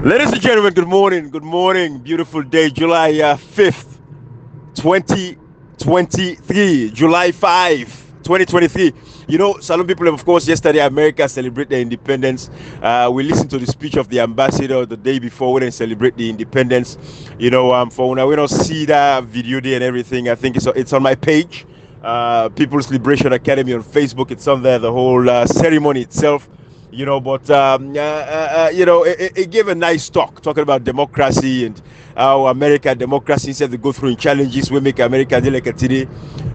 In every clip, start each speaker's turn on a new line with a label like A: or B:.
A: Ladies and gentlemen, good morning. Good morning. Beautiful day, July 5th, 2023. July 5, 2023. You know, some people, of course, yesterday America celebrated their independence. We listened to the speech of the ambassador the day before we didn't celebrate the independence. For when we don't see that video there and everything, I think it's on my page. People's Liberation Academy on Facebook. It's on there, the whole ceremony itself. It gave a nice talking about democracy and how America democracy instead to go through challenges we make America like today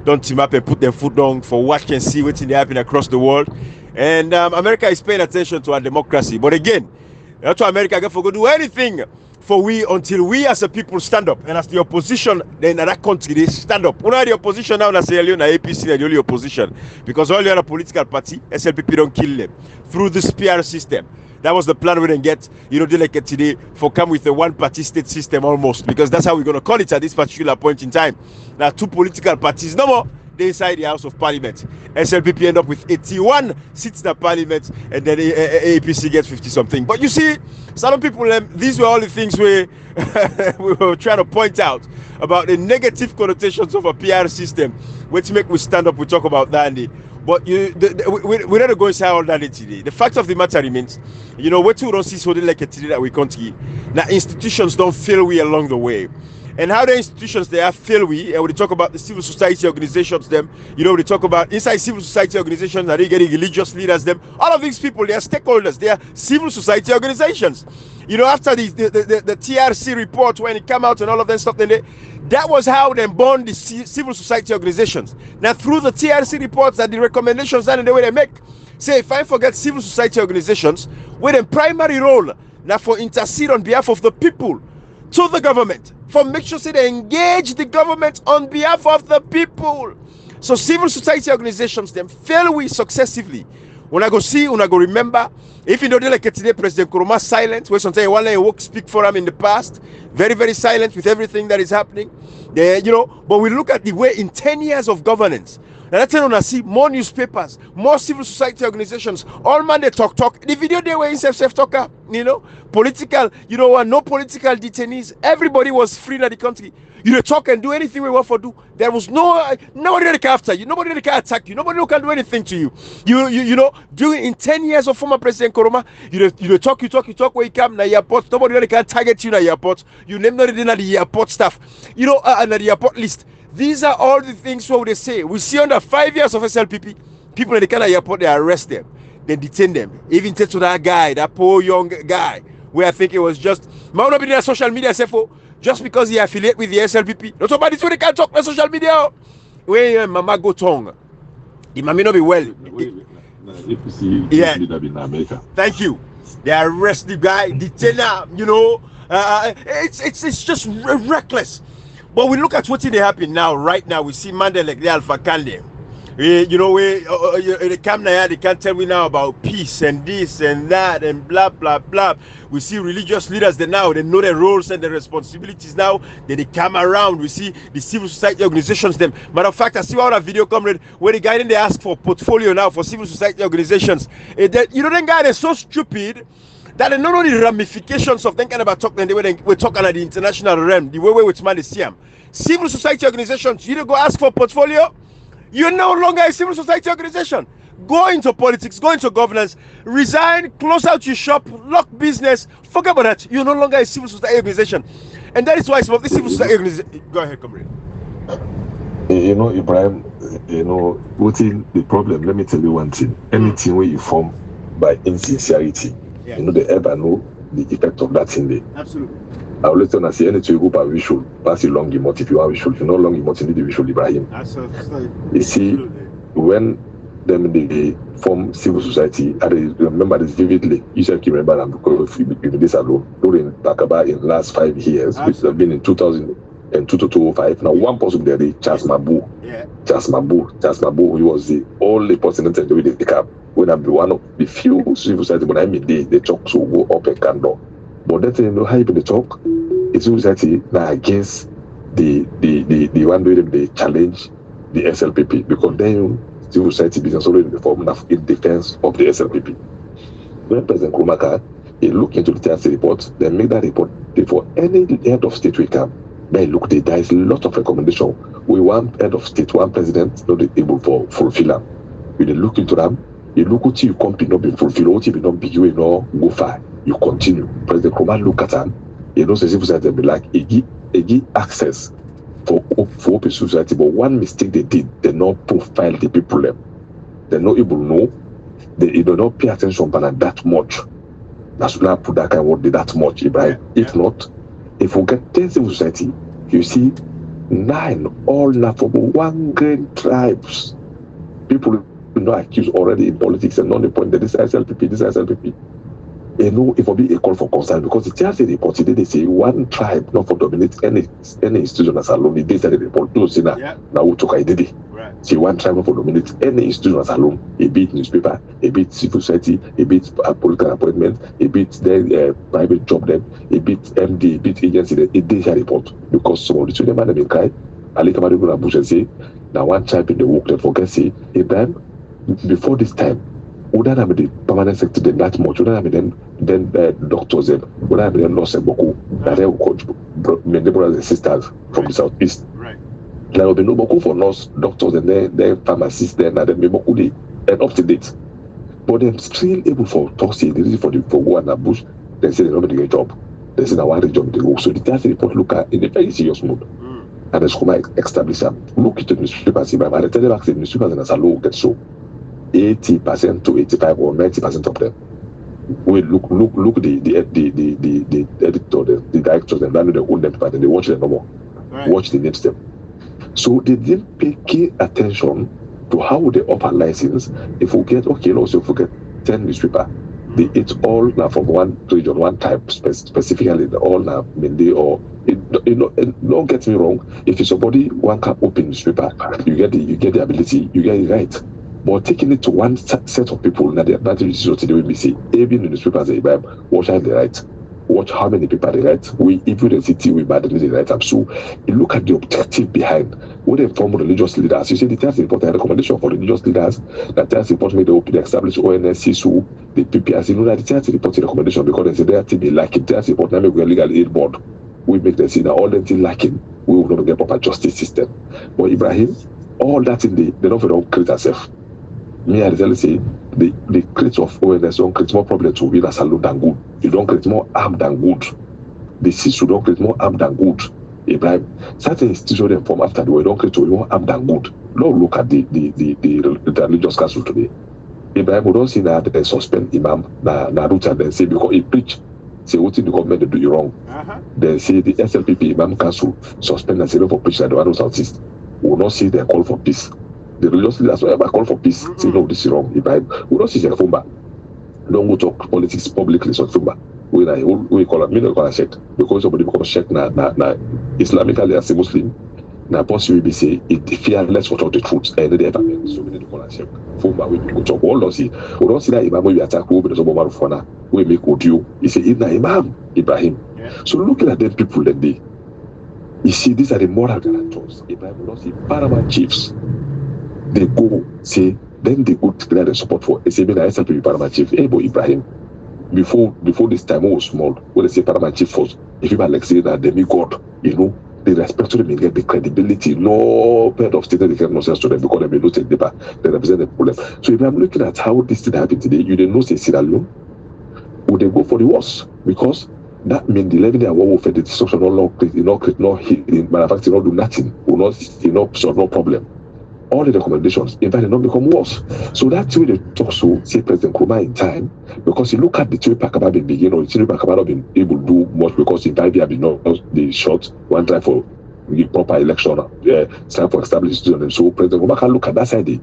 A: don't team up and put their foot down for watch and see what's happening across the world. And America is paying attention to our democracy. But again, that's why America can forget do anything for we until we as a people stand up, and as the opposition then that country they stand up. Una the opposition now say na APC na the only opposition because all the other political party SLPP don't kill them through this PR system. That was the plan we didn't get, like today for come with a one-party state system almost, because that's how we're going to call it at this particular point in time. Now, two political parties, no more, they inside the House of Parliament. SLPP end up with 81 seats in the Parliament, and then APC gets 50-something. But you see, some people, these were all the things we were trying to point out about the negative connotations of a PR system, which make we stand up, we talk about that. But we're not going to say all that today. The fact of the matter remains, what we don't see so like today that we can't give. Now, institutions don't fail we along the way. And how the institutions they are fail we, and when they talk about the civil society organizations, them, they talk about inside civil society organizations, are they getting religious leaders, them, all of these people, they are stakeholders, they are civil society organizations. After the TRC report, when it came out and all of that stuff, that was how they born the civil society organizations. Now, through the TRC reports and the recommendations and the way they make, say, if I forget civil society organizations, with a primary role now for intercede on behalf of the people to the government, for make sure they engage the government on behalf of the people. So civil society organizations, them fail we successively. When I go see, when I go remember, if you don't like today, President Nkrumah silent, where sometimes one day work speak for him in the past, very, very silent with everything that is happening. There, but we look at the way in 10 years of governance. And that's when I see more newspapers, more civil society organizations, all man they talk. The video they were in self-talker, political, no political detainees. Everybody was free in the country. You talk and do anything we want for do. There was nobody that can after you, nobody that can attack you, nobody who can do anything to you. During in 10 years of former President Nkrumah, you talk where you come na airport, nobody that can target you na airport. You name not in the airport stuff, and the airport list. These are all the things what they say. We see under 5 years of SLPP, people in the Canada airport, they arrest them, they detain them. Even to that guy, that poor young guy, where I think it was just, might not be in social media, just because he affiliate with the SLPP. Not somebody so they can't talk on social media. Where Mama go tongue. It might not be well.
B: APC leader in America.
A: Thank you. They arrest the guy, detain him, it's just reckless. But we look at what's happening now. Right now, we see Mandela like the Alpha Kande. They come now, they can't tell me now about peace and this and that and blah blah blah. We see religious leaders they know their roles and their responsibilities now. They come around. We see the civil society organizations. Them. Matter of fact, I see one video comrade where the guy they ask for portfolio now for civil society organizations. That guy is so stupid that they don't know the ramifications of thinking about talking the way we're talking at the international realm, the way which man is see civil society organizations, you don't go ask for portfolio, you're no longer a civil society organization. Go into politics, go into governance, resign, close out your shop, lock business, forget about that. You're no longer a civil society organization. And that is why some of the civil society organizations. Go ahead, comrade.
B: Ibrahim, what's in the problem? Let me tell you one thing. Anything where you form by insincerity, they ever know the effect of that thing there.
A: Absolutely.
B: I will let you say anything you go by visual, pass a long emote if you are visual. If you know long emote, you need the visual, Ibrahim. You see, when they form civil society, I remember this vividly. You should remember them because you've been this alone. During Bakaba in the last 5 years, which have been in 2000 and 2005. Now, one person there, Charles Mabu. Charles Mabu, he was the only person that they pick up. When I'm one of the few civil society, when I'm in the talk to go up and can do. But that's how you talk. It's civil society now against the one way they challenge the SLPP because then civil society business already formed in defense of the SLPP. When President Nkrumah He look into the TRC report, then make that report before any head of state will come. Then look, there is a lot of recommendation. We want head of state, one president, not able for fulfill them. You dey look into them, you look until you company not be fulfilled, until you not be you know go far. You continue. President Koman look at them, you know, civil society be like, he give access for open society, but one mistake they did, they not profile the people them. They not able to know, they do not pay attention but that much. That's why I put that kind of word that much, Ibrahim. If not, if we get 10 civil society, you see 9 all now from one great tribes. People accused already in politics and non-appointed. This SLPP. You know, it will be a call for concern because the TRC report today they say one tribe not for dominate any institution as alone. They said the report no say now we took identity. See one tribe not for dominate any institution as alone. A bit newspaper, a bit civil society, a bit political appointment, a bit their private job them, a bit MD, a bit agency. It they share report because some of the children man they cry. Ali Kamari go Bush and say now one tribe in the work that forget say Abraham before this time. Would that have the permanent secretary that much? Would that have then doctors then? Would that have been nurses Boku? That they would my brothers and sisters from the southeast. Right. There will be no Boku for nurse, doctors, and then pharmacists then, and then be Boku and up to date. But they're still able for Tosi, the reason for one and Bush, they say they're not going to get a job. They say that one job they go. So the TRC report look at in a very serious mood. And the school might establish them. Look into the newspapers, and the telegraph in the newspapers and as a law get so. 80% to 85 or 90% of them. We look the editor, the directors, and value their own them, and they watch them no more. Right. Watch the names them. So they didn't pay key attention to how they offer license. If we get also if we get 10 newspaper, they eat all now from one region, one type specifically all now Mende or don't get me wrong. If it's somebody one can open newspaper, you get the ability, you get it right. But taking it to one set of people, now the advantage is what they will be say, even in the newspapers, they watch how they write, watch how many people they write. We even the city we badly they write up. So you look at the objective behind what they form religious leaders. You see the TRC report a recommendation for religious leaders. The TRC report made the establish ONSC, the PPRC. You know that the TRC report recommendation because they say their team be lacking. TRC report now make we a legal aid board. We make them see that all them things lacking, we will not get proper justice system. But Ibrahim, all that in they don't create themselves. Me, I tell you, say the create of ONS don't create more problems to win as alone than good. You don't create more harm than good. The CISU don't create more harm than good. Ibrahim, certain institutions they form after the war don't create more harm than good. Now look at the religious council today. Ibrahim, we don't see that they suspend Imam Narut and then say because he preach. Say what in the government they do you wrong. They say the SLPP Imam Council suspend and say no for preaching the one southeast. We will not see their call for peace. The religious leaders will ever call for peace. Say no, this is wrong. If I will not see their Fumba. Don't go talk politics publicly so Fumba. We call it me not call a check. Because somebody becomes check na Islamically as a Muslim. Now possibly be say it fearless for the truth and they ever make so many call a check. Fumba we go talk. We don't see that Imam we attack who be the Sobo Marufana. We make audio. He say Ibn Imam Ibrahim. So looking at them people that day, you see these are the moral guarantors. Ibrahim will not see paramount chiefs. They go say, then they go declare the support for SAB and SLP paramount chief. Hey, boy, Ibrahim, before this time was small, when they say paramount chief first, if you like say that demigod, you know, they respect to them and get the credibility. No head of state they can nonsense to them because they may not take the back, they represent the problem. So if I'm looking at how this thing happened today, you didn't know say Sierra Leone, would they go for the worst? Because that means the 11 day war will the destruction, no healing, manufacturing, not do nothing, will not solve no problem. All the recommendations, in fact, they not become worse. So that's why they talk so, say President Nkrumah in time, because you look at the Tiri Pakaba been begin, or the Tiri Pakaba not been able to do much because in 5 years, been not the short one time for the proper election, time for established students. So President Nkrumah can look at that side, they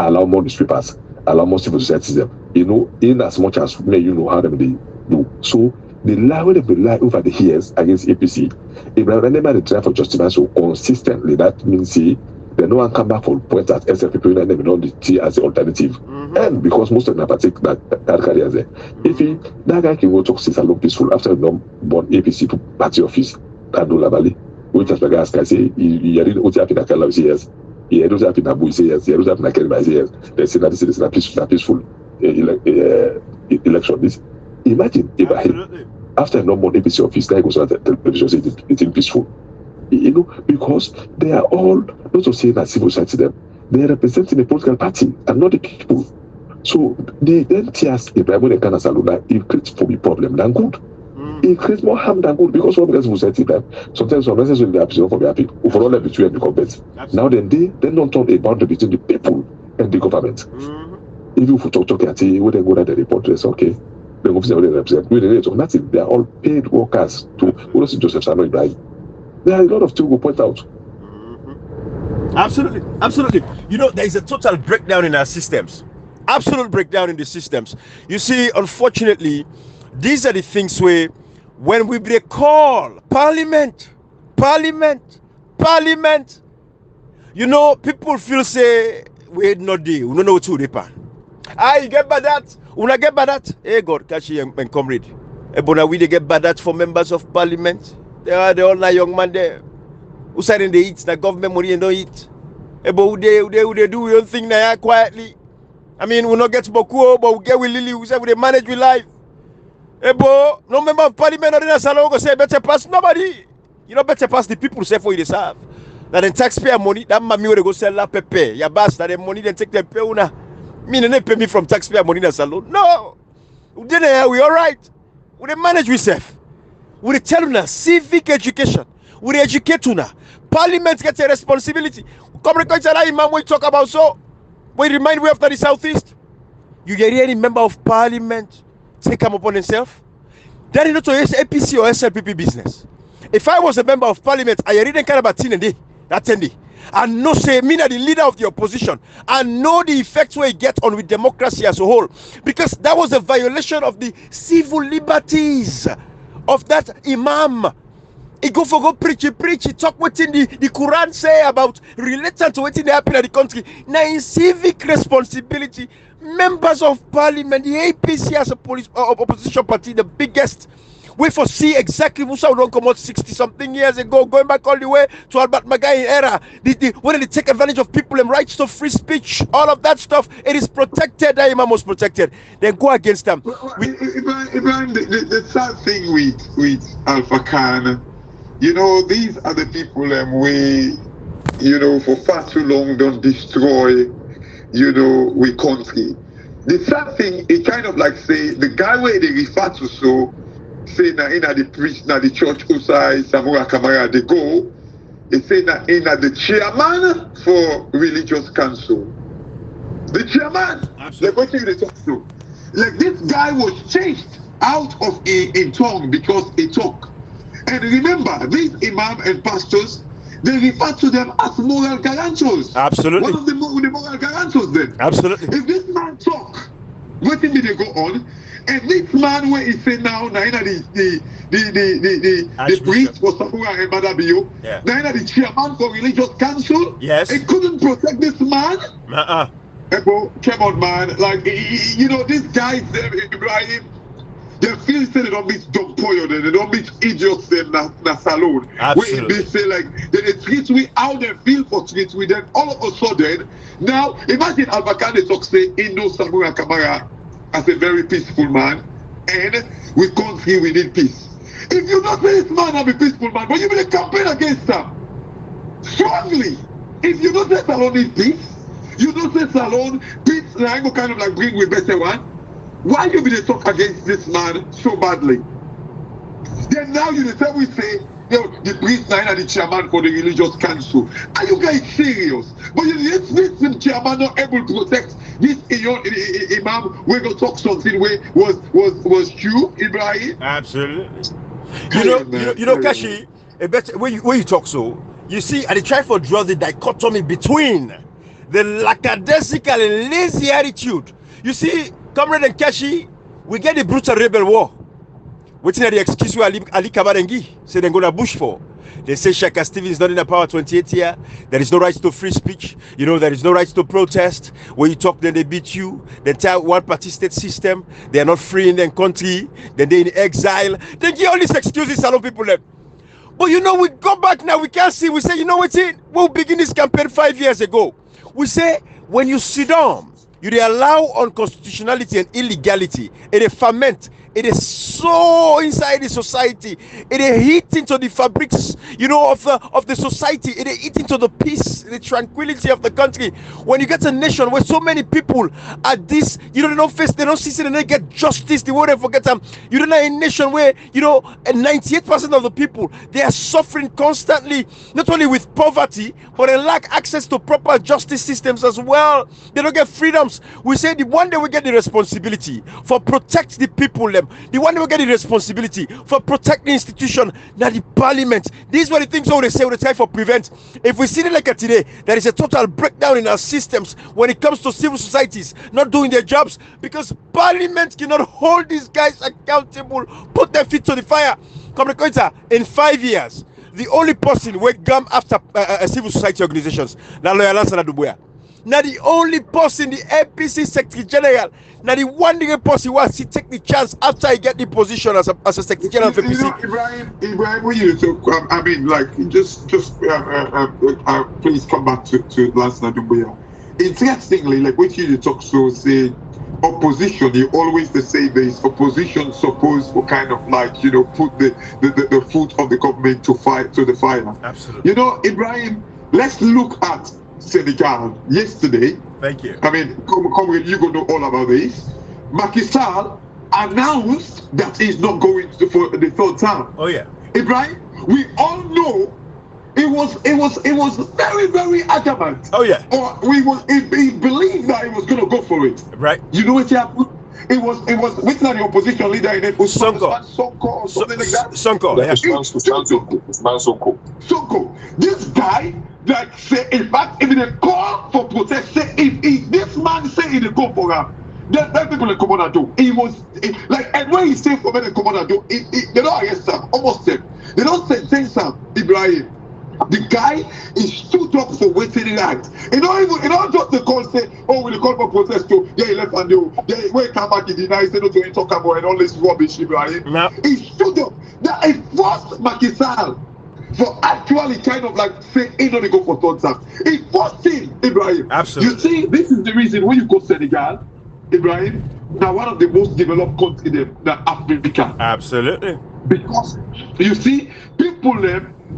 B: allow more newspapers, allow more civil society, in as much as you know how them they do. So the lie when they lie over the years against APC, if they try for justice so consistently, that means see. Then no one come back for points at SLPP and they don't see as the alternative. And because most of them partake that career there. If that guy can go talk since alone peaceful after no born APC to party office and do Labali, which as the guy say, he read what happened in Akala, say yes. He had happened in Abu, say yes. He had happened in Akela, say yes. They say that this is a peaceful election. This Imagine Ibrahim, after no more APC office, guy goes on the television saying it's peaceful. You know, because they are all not to say that civil society them, they are representing a political party and not the people. So they then tears Ibrahim and Ghana Saluna, it creates for me problem than good. It creates more harm than good because one person will say that sometimes some necessarily they happy, for be happy. Overall, between the government. Now then they don't talk about the between the people and the government. If you talk at it, when they go to the report, they say okay. The officer will represent. Nothing. They are all paid workers to Joseph Sano Ibrahim. There are a lot of things we point out.
A: Absolutely, absolutely. You know, there is a total breakdown in our systems. Absolute breakdown in the systems. You see, unfortunately, these are the things where, when we call Parliament, you know, people feel say we not there. We don't know what to do. You get by that. Una get by that. Hey God, catch you and comrade. Ebona we they get by that for members of Parliament. They are the only young man there. Who said in the eat the government money and don't eat. Who they do your thing now quietly. I mean, we not get Boku, but we get with Lily, who said we manage with life. No member of Parliament or in a salon go say better pass nobody. You know, better pass the people say for you deserve. That the taxpayer money, that mommy will go sell la pepe. Ya bas that the money then take them pay una. Me they pay me from taxpayer money in a salon. No. We all right. We manage we self. We tell una civic education. We educate una. Parliament gets a responsibility. Come imam we talk about so. We remind we after the southeast. You get any member of Parliament say come upon himself? That is not APC or SLPP business. If I was a member of Parliament, I didn't care about 10 day. That 10 day. And no say me the leader of the opposition and know the effects we get on with democracy as a whole, because that was a violation of the civil liberties of that imam. He go preach, he talk what in the Quran say about related to what in the happen in the country. Now in civic responsibility, members of Parliament, the APC as a opposition party, the biggest, we foresee exactly who don't come out 60-something years ago, going back all the way to Albert Magai era. When they take advantage of people and rights to free speech, all of that stuff, it is protected. That imam was protected. Then go against them.
C: Ibrahim, the sad thing with Alpha Khan, you know, these are the people we, you know, for far too long don't destroy, you know, we country. The sad thing, it kind of like say the guy where they refer to so say na in the priest na the church Usai Samura Kamara they go, they say na in the chairman for religious council. The chairman, like what you talk to. Like this guy was chased out of a tongue because he talk. And remember, these imam and pastors, they refer to them as moral guarantors.
A: Absolutely.
C: One of the moral guarantors then.
A: Absolutely.
C: If this man talk, what did they go on? And this man where he say now, the priest for Samura and Madabio, now the chairman for religious council,
A: yes,
C: he couldn't protect this man. Come on, man. Like, you know, these guys, Ibrahim, they feel say they don't meet dumb poyo, they don't meet idiots in the salon. Where they say like they treat we how they feel for treat we, then all of a sudden now imagine Albakane talk say Indo Samura Kamara as a very peaceful man, and we country we need peace. If you don't say this man have a peaceful man, but you will campaign against him strongly. If you don't say Salon need peace, you don't say Salon peace like kind of like bring with better one. Why you be talk against this man so badly? Then now you we say, you know, the priest now the chairman for the religious council. Are you guys serious? But this chairman not able to protect this imam we go talk something where was true, Ibrahim?
A: Absolutely. You know, Kashi, when you talk so, you see, I try for draw the dichotomy between the lackadaisical and lazy attitude. You see, Comrade and Kashi, we get the brutal rebel war. Waiting at the excuse where Ali Kabarengi say they go to bush for. They say Shaka Stevens is not in the power 28 year. There is no right to free speech. You know, there is no right to protest. When you talk, then they beat you. The entire one-party state system. They are not free in their country. Then they're in exile. They give all these excuses, a lot of people left. But you know, we go back now, we can't see. We say, you know what's it? We'll begin this campaign 5 years ago. We say, when you sit down, you allow unconstitutionality and illegality, and they ferment It is so inside the society. It is hit into the fabrics, of the society. It is hit into the peace, the tranquility of the country. When you get a nation where so many people are this, they don't see and they get justice, they won't forget them. You don't know a nation where 98% of the people, they are suffering constantly, not only with poverty, but they lack access to proper justice systems as well. They don't get freedoms. We say the one day we get the responsibility for protect the people, them. The one day we get the responsibility for protect the institution, not the parliament. These were the things they say we try for prevent. If we see it like today, there is a total breakdown in our systems when it comes to civil societies not doing their jobs, because parliament cannot hold these guys accountable, put their feet to the fire. In 5 years, the only person will come after civil society organizations, now lawyer Lansana Duboya. Now the only person, the APC Secretary General, now the one person who wants to take the chance after he get the position as a Secretary General of APC.
C: Ibrahim, when you talk, please come back to Lansana Duboya. Interestingly, like what you talk, so say opposition, you always say this opposition supposed to kind of put the foot of the government to the fire.
A: Absolutely.
C: Ibrahim, let's look at Senegal yesterday.
A: Thank you.
C: Comrade, you gonna know all about this. Macky Sall announced that he's not going for the third term.
A: Oh yeah.
C: Ibrahim, we all know it was very, very adamant.
A: Oh yeah.
C: Or he believed that he was gonna go for it.
A: Right.
C: You know what happened? It was which the opposition leader in it was Sonko or something like that.
A: Sonko.
C: Sonko. This guy say, in fact, if they call for protest, say if this man say he go for him, then people will come on and do. He was and when he say for me to come on and do, they don't arrest him, almost them. They don't sentence him, Ibrahim. The guy is stood up for waiting right. He don't just the call say, oh, will you call for protest too? Yeah, he left and do. Yeah, when he come back, he denies, they don't do any talk about and all this rubbish, Ibrahim.
A: No.
C: He stood up. That he forced Macky Sall for actually kind of say, he don't go for third term. He forced him, Ibrahim.
A: Absolutely.
C: You see, this is the reason when you go Senegal, Ibrahim, now one of the most developed countries in Africa.
A: Absolutely.
C: Because you see, people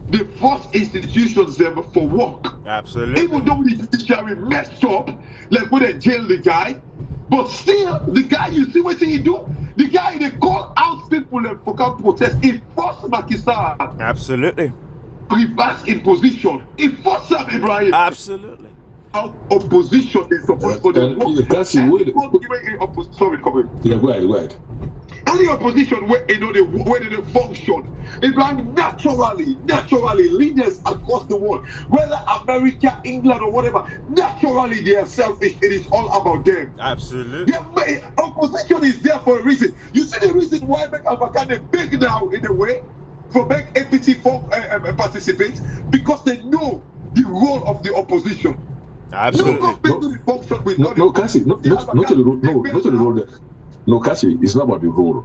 C: they force institutions them for work.
A: Absolutely.
C: Even though the judiciary messed up, like when they jail the guy, but still the guy, you see what he do? The guy, they call out people for come protest. He forced Macky Sall.
A: Absolutely.
C: Reverse in position. He forced him, Ibrahim.
A: Absolutely.
C: Opposition is supposed to sorry, come in.
B: Yeah, go ahead.
C: Any opposition where they function, Ibrahim, naturally leaders across the world, whether America, England, or whatever, naturally they are selfish. It is all about them.
A: Absolutely.
C: Opposition is there for a reason. You see the reason why Makavakane big now in a way for make APC participate, because they know the role of the opposition.
A: Absolutely.
B: No, Cassie, not to the role. No, Cassie, it's not about the role.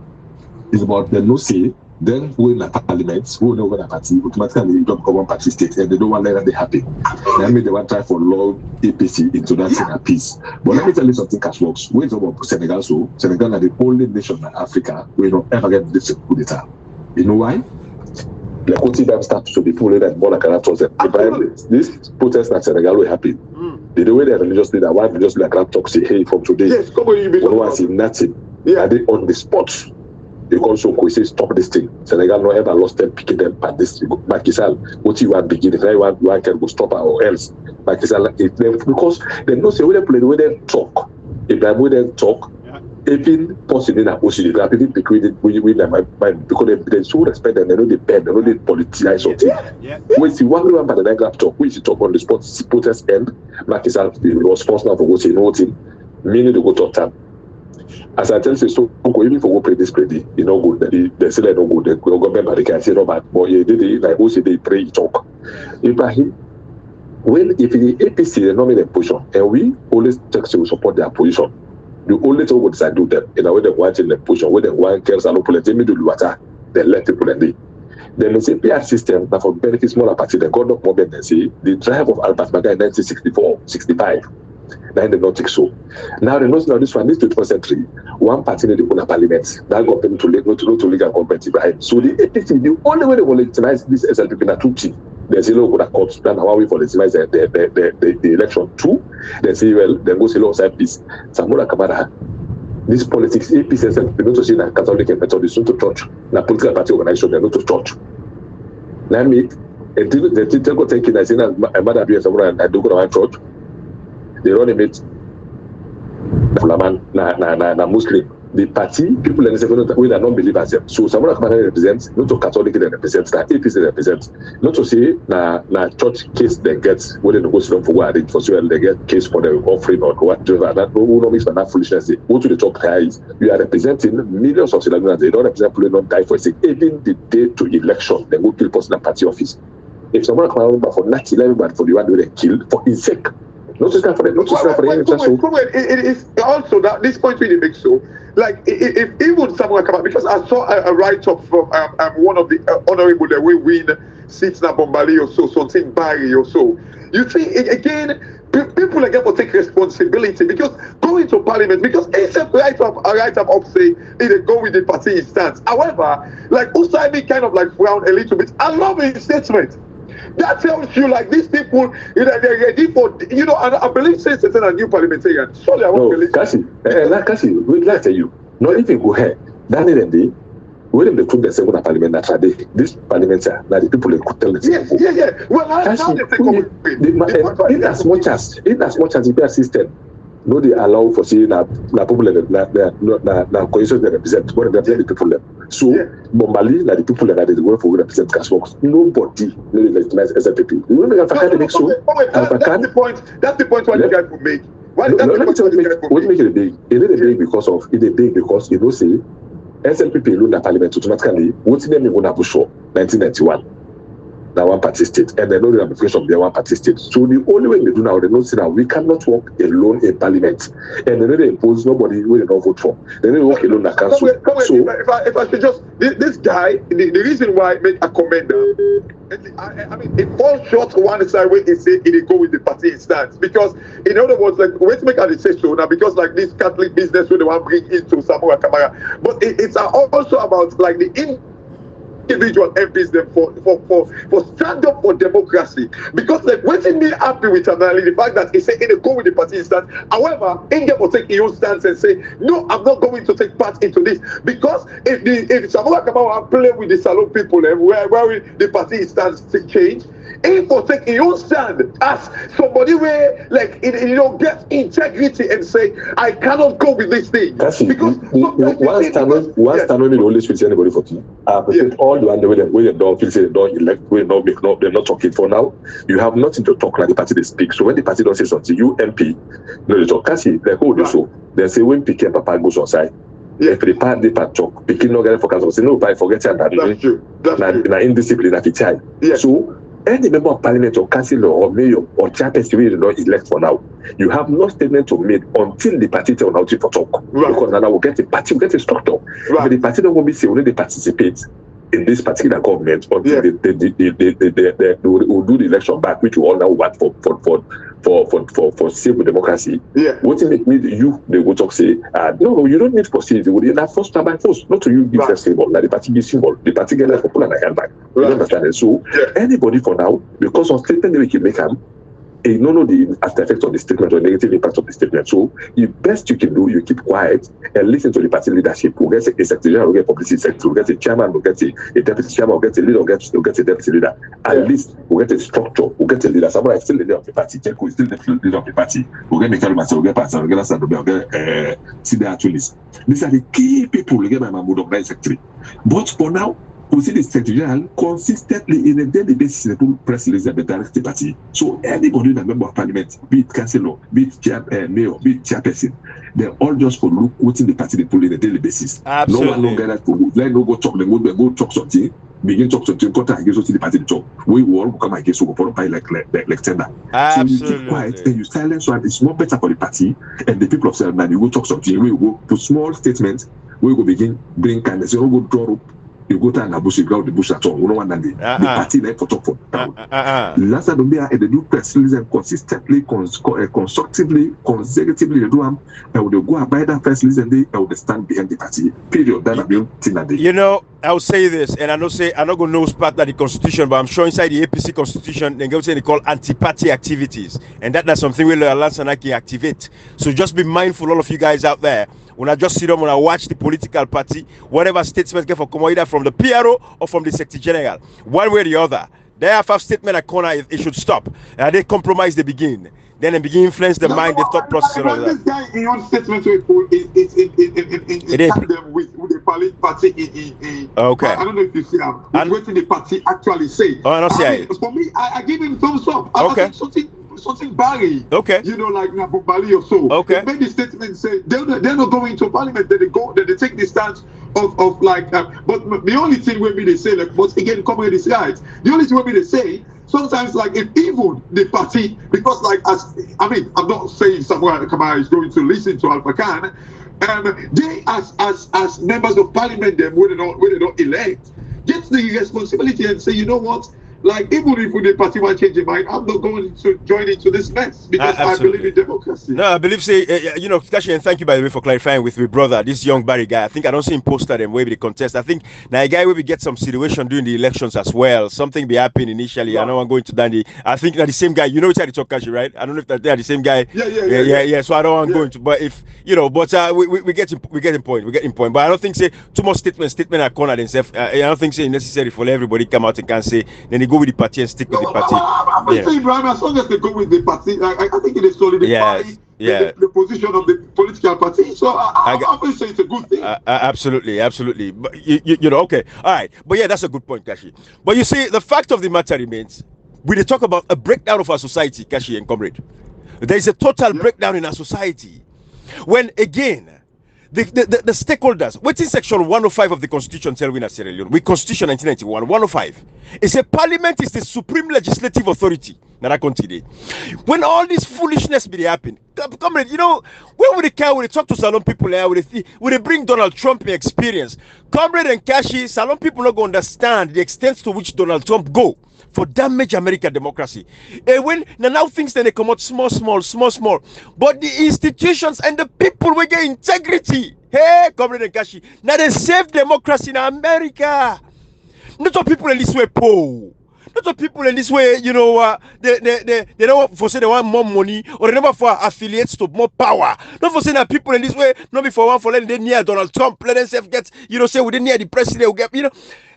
B: It's about the no say. Then who in the parliament, who know when a party automatically don't become one party state, and they don't want to let them happy. That means they want to try for long APC into that thing at peace. But let me tell you something, Cash works. When it's about Senegal, so Senegal are the only nation in Africa where don't ever get this coup d'etat. You know why? Like what them start to be pulling and more like an actor. This protest in Senegal will happen. The way they religious leader, why just like that talk say, hey, from today,
C: yes, come on, you be
B: one see nothing. Yeah, they on the spot. They also say stop this thing. Senegal no ever lost them picking them at this. Macky Sall, what you want begin? If one can go stop her or else. Macky Sall, because they know say when they play, when they talk, if they when they talk, even possibly na possibly, they people pick with them mind because they so respect them. They know they bend, they know they politicize something. When see one by the grab talk, we should talk on the spot. Protest end. Macky Sall was forced now for go say nothing, meaning to go talk time. As I tell you, so even for go play this play, you know good. They say they don't go. They go member they can say no bad, but yeah, they like who say they pray talk. Ibrahim, when if the APC they nominate their position, and we always check to support their position. The only thing we decide do them in a way they want in the position where they want cares and open the middle water, they let people in there. Then they say PR system that for benefit smaller party, they got up more than they say the drive of Albert Maga in 1964, 65. Now they don't take so. Now they know now this one, this 21st century, one party in the parliament, that got them to legal competitive, right? So the APC, the only way they will legitimize this SLPP na 2T. They say, look, that court, then how we for legitimize the election. 2, they say, well, then go say, look, side peace. Samura Kamara, this politics, APC, SLPP, not to see that Catholic and Methodist, not to church, na political party organization, they're not to church. Now, me, and the go taking, I say, a mother be somewhere and I do go to church. They run a mate, na Muslim. The party, people in the second are non-believers. So someone like represents, not to Catholic they represent, na APC they represent. Not to say na church case they get when they go to for what for sure they get case for the offering or whatever. That no mix for that foolishness. Go to the top guys. You are representing millions of Sudanese. They don't represent people who don't die for sick. Even the day to election, they go kill person at party office. If someone like for Nazi, everybody for the one who they kill for his sake. Not just for the
C: it is also that this point really makes so. Like if even someone come out, because I saw a write-up from one of the honorable that we win seats na Bombali or so, something Barry or so. You see, again, people again will take responsibility because going to parliament, because it's a write up say they go with the party stance. However, like Usaimi kind of like frown a little bit. I love his statement. That tells you like these people, they're ready for, and I believe since it's a new parliamentarian. Sorry, I won't believe.
B: Kasi, wait, let tell you. Not even go ahead. That is the day. When they put the second parliament that day, this parliament, now the people they could tell the
C: yes, yeah. Well, how they take
B: in as much as the PR system, no, they allow for saying that people na coalition they represent, but they represent the people there. So, normally, the people that they go for represent Casbox. Nobody will legitimize SLPP. You know, that's
C: the point. That's the point. What you guys will make.
B: What make it a big? It is a big because you know say SLPP alone in parliament automatically. What's the name of Gona Bushaw 1991? Now one party state, and they know the ramification of their one party state. So the only way they do now, they know say that we cannot work alone in parliament, and they impose nobody will not vote for. They don't work alone in council.
C: So if I should just this guy, the reason why I make a comment, I mean it falls short one side where they say it go with the party stance, because in other words, like let's make a say so now, because like this Catholic business where they want to bring into Samoa Kamara, but it's also about like the individual MPs them for stand up for democracy, because like what's me happy with Anali, the fact that he said he go with the party stance. However, India will take his own stance and say no, I'm not going to take part into this, because if Samoa Kamara play with the Salon people where the party stance to change, he will take his own stand as somebody where like get integrity and say I cannot go with this thing.
B: Because one stand will always with anybody for you. All the one where they don't feel say they don't elect, they're not talking for now. You have nothing to talk like the party they speak. So when the party don't say something, you MP, they talk. They hold so. They say when PK Papa goes on side. If the part they talk, PK no get focus. Say no, but forget that.
C: That's true.
B: Na indiscipline at the time. So any member of parliament or councillor or mayor or chairperson will not elect for now. You have no statement to make until the party tell now for talk. Right. Because now we'll get a party, we'll get a structure. Right. But the party don't want to be say when they participate in this particular government until they will do the election back, which we all now want for civil democracy. What make me you they will talk say no, you don't need to proceed. You will not force by force, not to you give a symbol, like the party gives symbol, the party get like popular and back. You understand it? So anybody for now, because of statement they can make them, you don't know the after effects of the statement or negative impact of the statement. So the best you can do, you keep quiet and listen to the party leadership. We'll get a secretary, we'll get a publicity secretary, we'll get a chairman, we'll get a deputy chairman, we'll get a leader, we'll get a deputy leader. At least we'll get a structure, we'll get a leader. Someone is still the leader of the party, Checo is still the leader of the party. We'll get Michael Massa, we'll get Pastor, we'll get Asad, we'll get Sida Atulis. These are the key people we'll get my Mahmoud of the secretary. But for now, we see the Secretary General consistently in a daily basis in the press release and the direct the party. So anybody that member of parliament, be it councillor, be it mayor, be it chairperson, they all just for look what's in the party they pull in a daily basis.
A: Absolutely.
B: No one longer that to move. Let no go talk, go talk something, begin talk something, contact against what's in the party to talk. We will all come against so for like tender.
A: Absolutely.
B: So you keep quiet and you silence one. It's more better for the party and the people of Selman. You go talk something, we go put small statements, we go begin bring kindness, you go draw up. You go to Nabush, you go to the bush at all. You know what the party like for talk for. Last time they are the new press release consistently, constructively, consecutively they do and they go by that press release and they stand behind the party. Period. That
A: you know, I'll say this, and I'm not going to know part of the constitution, but I'm sure inside the APC constitution they go say they call anti-party activities, and that's something we'll Lansanaki activate. So just be mindful, all of you guys out there. When I just sit down, when I watch the political party, whatever statements get for come either from the PRO or from the Secretary General, one way or the other, they have a statement at corner, it should stop. They compromise, they begin. Then they begin influence the mind, the thought process. And all that.
C: This guy in your statement in tandem with the party
A: okay.
C: I don't know if you see him. What the party actually say.
A: Oh, I don't see it.
C: For me, I give him thumbs up.
A: Okay.
C: Something Barry,
A: okay,
C: you know, like Nabu Bali or so.
A: Okay,
C: they made the statement say they're not going to parliament. Then they take the stance of like. But the only thing will be they say, like, but again, coming this right. The only thing will be they say sometimes, like, if even the party, because like I'm not saying someone Kamara is going to listen to Alpha Khan. They as members of parliament, them when they don't elect, get the responsibility and say, you know what. Like, even if the party want to change their mind, I'm not going to join into this mess because I believe in democracy.
A: No, I believe, you know, Kashi, and thank you, by the way, for clarifying with my brother, this young Barry guy. I think I don't see him posted them where the contest. I think now a guy where we get some situation during the elections as well. Something be happening initially. Yeah. I know I'm going to Dandy. I think that the same guy, you know, which I talk Kashi, right? I don't know if they're the same guy. Yeah. So I don't want going to, but if, you know, but we get in point. But I don't think say too much statement at corner themselves. I don't think say necessary for everybody come out and can say, then they go with the party and stick with the party.
C: I'm saying, Brian, as long as they go with the party, I think it is solidify the position of the political party. So I will say it's a good thing.
A: Absolutely. But you know, okay, all right. But yeah, that's a good point, Kashi. But you see, the fact of the matter remains, we talk about a breakdown of our society, Kashi and comrade. There is a total breakdown in our society. When again, the stakeholders, what is section 105 of the Constitution tell we in Sierra Leone? With Constitution 1991, 105. It's a parliament is the supreme legislative authority. When all this foolishness be happening, comrade, you know, when we talk to Salon people here, we bring Donald Trump experience. Comrade and Kashi, Salon people not going to understand the extent to which Donald Trump go for damage American democracy. And when now things then they come out small, but the institutions and the people will get integrity. Hey, comrade and Kashi, now they save democracy in America. Not all people in this way poor. Not all people in this way, you know, they don't for say they want more money or they never for affiliates to more power. Not for saying that people in this way, not before one for letting them near Donald Trump, let themselves get, you know, say we didn't near the president, will get, you know.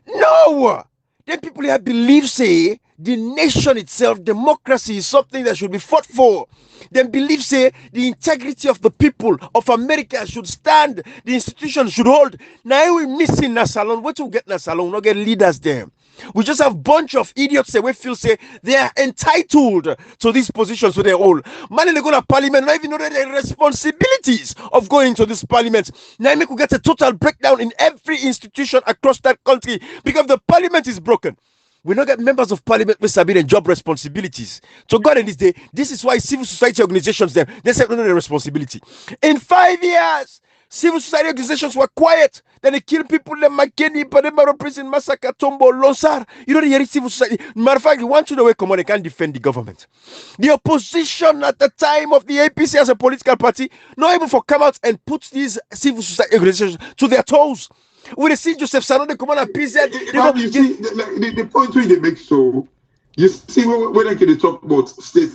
A: No! Then people here believe, say, the nation itself, democracy is something that should be fought for. Then believe, say, the integrity of the people of America should stand, the institutions should hold. Now we're missing Nasalon. What we get Nasalon? We not get leaders there. We just have a bunch of idiots that we feel say they are entitled to these positions, so they're all. Man, they go to parliament, not even know the responsibilities of going to this parliament. Now we could get a total breakdown in every institution across that country because the parliament is broken. We don't get members of parliament with their job responsibilities. So God in this day, this is why civil society organizations they said no the responsibility. In 5 years, civil society organizations were quiet. Then they kill people like McKinney, Pademaro Prison, Massacre, Tombo, Lonsar. You know, the civil society. Matter of fact, you want to know where come on, they can't defend the government. The opposition at the time of the APC as a political party, not able to come out and put these civil society organizations to their toes. When they see Joseph Sanon, they come on and PZ.
C: You see, the point where they make so, you see, when I can talk about state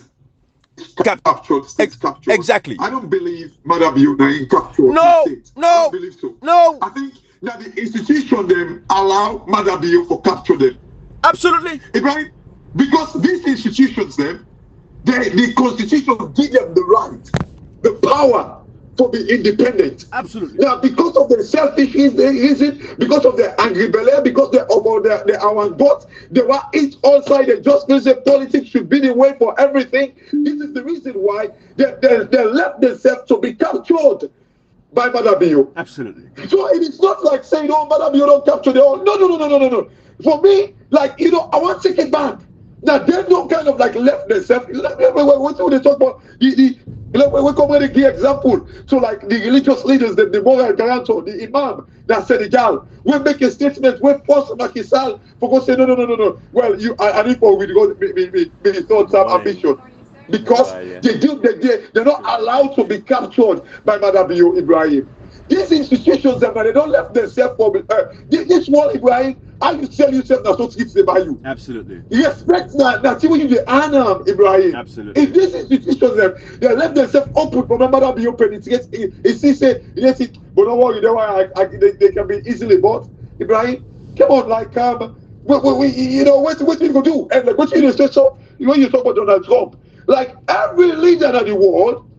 C: capture.
A: Exactly.
C: I don't believe Madam Yuna in capture.
A: No.
C: I don't believe so.
A: No.
C: I think that the institution them allow Madam Yuna for capture them.
A: Absolutely.
C: Right? Because these institutions them, the constitution give them the right, the power to be independent.
A: Absolutely.
C: Now, because of the selfish reason, because of the angry belly, because of the our God, they were each all side. They just feel that politics should be the way for everything. This is the reason why they left themselves to be captured by Madabio.
A: Absolutely.
C: So it is not like saying, "Oh, Madabio don't capture the all." No. For me, like, you know, I want to take it back. Now they don't kind of like left themselves. What do they talk about? Like, we come with a key example. So, like the religious leaders, the moral guarantor, the imam, that Senegal, we make a statement, we force Macky Sall for go say no. Well, I need for we go me thoughts have ambition. Because they're not allowed to be captured by Madam Ibrahim. These institutions, they don't let themselves for this one, Ibrahim. How you tell yourself that so it's about you?
A: Absolutely.
C: Respect that when you the honor Ibrahim.
A: Absolutely.
C: If these institutions they left themselves open for my mother be open, it say yes, but don't worry, they can be easily bought. Ibrahim, come on, like we you know what you gonna do? And like what you say so when you talk about Donald Trump, like every leader in the world,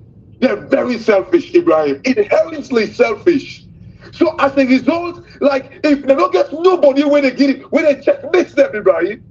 C: they're very selfish, Ibrahim, inherently selfish. So as a result, like if they don't get nobody when they checkmate them, Ibrahim,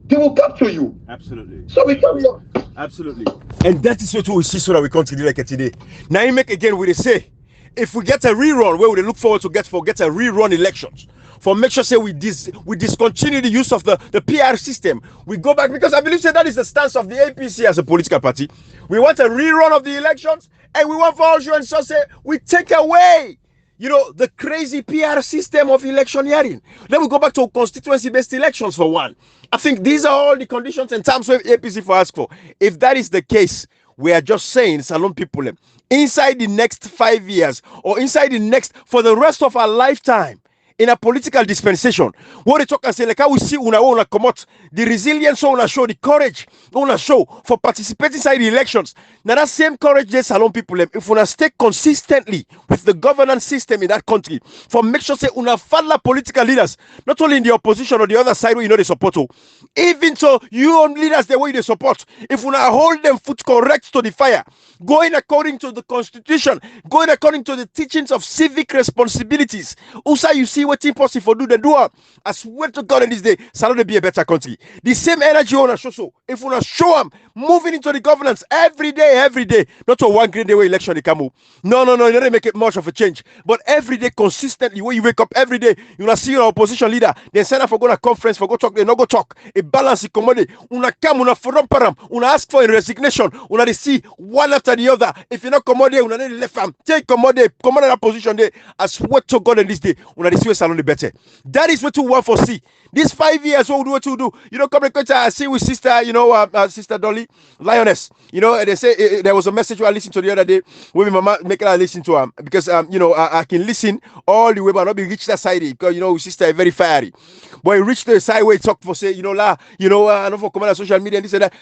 C: they will capture you.
A: Absolutely.
C: So we carry on.
A: Absolutely. And that is what we see so that we continue like today. Now you make again we say, if we get a rerun, where we look forward to get a rerun elections. For make sure say we discontinue the use of the PR system. We go back because I believe that is the stance of the APC as a political party. We want a rerun of the elections, and we want for all sure and so say we take away the crazy PR system of electioneering. Then we go back to constituency-based elections for one. I think these are all the conditions and terms of APC for ask for. If that is the case, we are just saying, Salon people, inside the next 5 years or inside the next, for the rest of our lifetime, in a political dispensation, what they talk and say, like how we see una come out, the resilience una show, the courage una show for participating inside the elections. Now that same courage they Salon people, if una stay consistently with the governance system in that country, for make sure say una follow political leaders, not only in the opposition or the other side where they support, even so you own leaders the way they support, if una hold them foot correct to the fire, going according to the constitution, going according to the teachings of civic responsibilities, also you see what impossible for do the do. I swear to God in this day, Salon be a better country. The same energy on a show. So if we show them moving into the governance every day, not to one great day where election they come up. No, you don't make it much of a change. But every day, consistently, when you wake up every day, you will see your opposition leader. Then send up for go to conference, for go talk, they not go talk. A balance commodity. Una come, una forum param, una ask for a resignation, una see one after the other. If you're not commodity, una need left arm. Take commodity that position there. I swear to God in this day, una see Salon the better. That is what we want for see. These 5 years, what we do. Come and I see with sister, Sister Dolly, Lioness. They say there was a message I listened to the other day where my mama make her listen to him because I can listen all the way, but not be reach that side because sister is very fiery. But he reached the side where he talk for say, I know for coming on social media and this and that.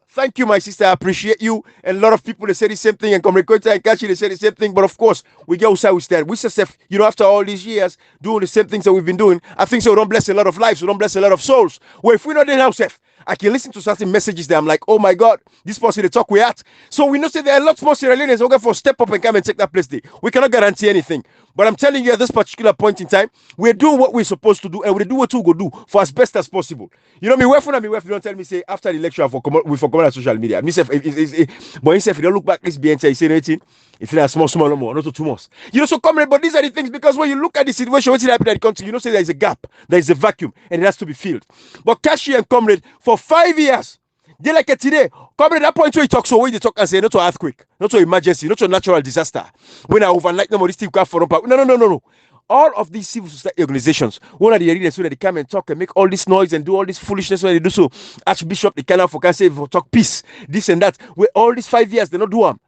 A: Thank you, my sister. I appreciate you. And a lot of people they say the same thing and come and catch you, they say the same thing. But of course, we get outside with that. We just after all these years doing the same things that we've been doing, I think so we don't bless a lot of lives, we don't bless a lot of souls. Well, if we're not in ourselves, I can listen to certain messages that I'm like, oh my God, this person they talk we at. So we know say there are lots more Sierra Leoneans who for step up and come and take that place there. We cannot guarantee anything. But I'm telling you at this particular point in time, we're doing what we're supposed to do and we do what we go do for as best as possible. Me where for me where don't tell me say after the election we for on social media. But if you don't look back, it's being say anything. It's like small no more, not too much. So comrade, but these are the things because when you look at the situation, what's happening in the country, say there is a gap, there is a vacuum, and it has to be filled. But Kashi and comrade, for 5 years, they like it today. Comrade, that point where you talk so when you talk and say not to earthquake, not to emergency, not to natural disaster. When I overnight no more this thing got for no. All of these civil society organizations, one of the areas where they come and talk and make all this noise and do all this foolishness when they do so. Archbishop, the Canal for can say for talk peace, this and that. Where all these 5 years they not do them.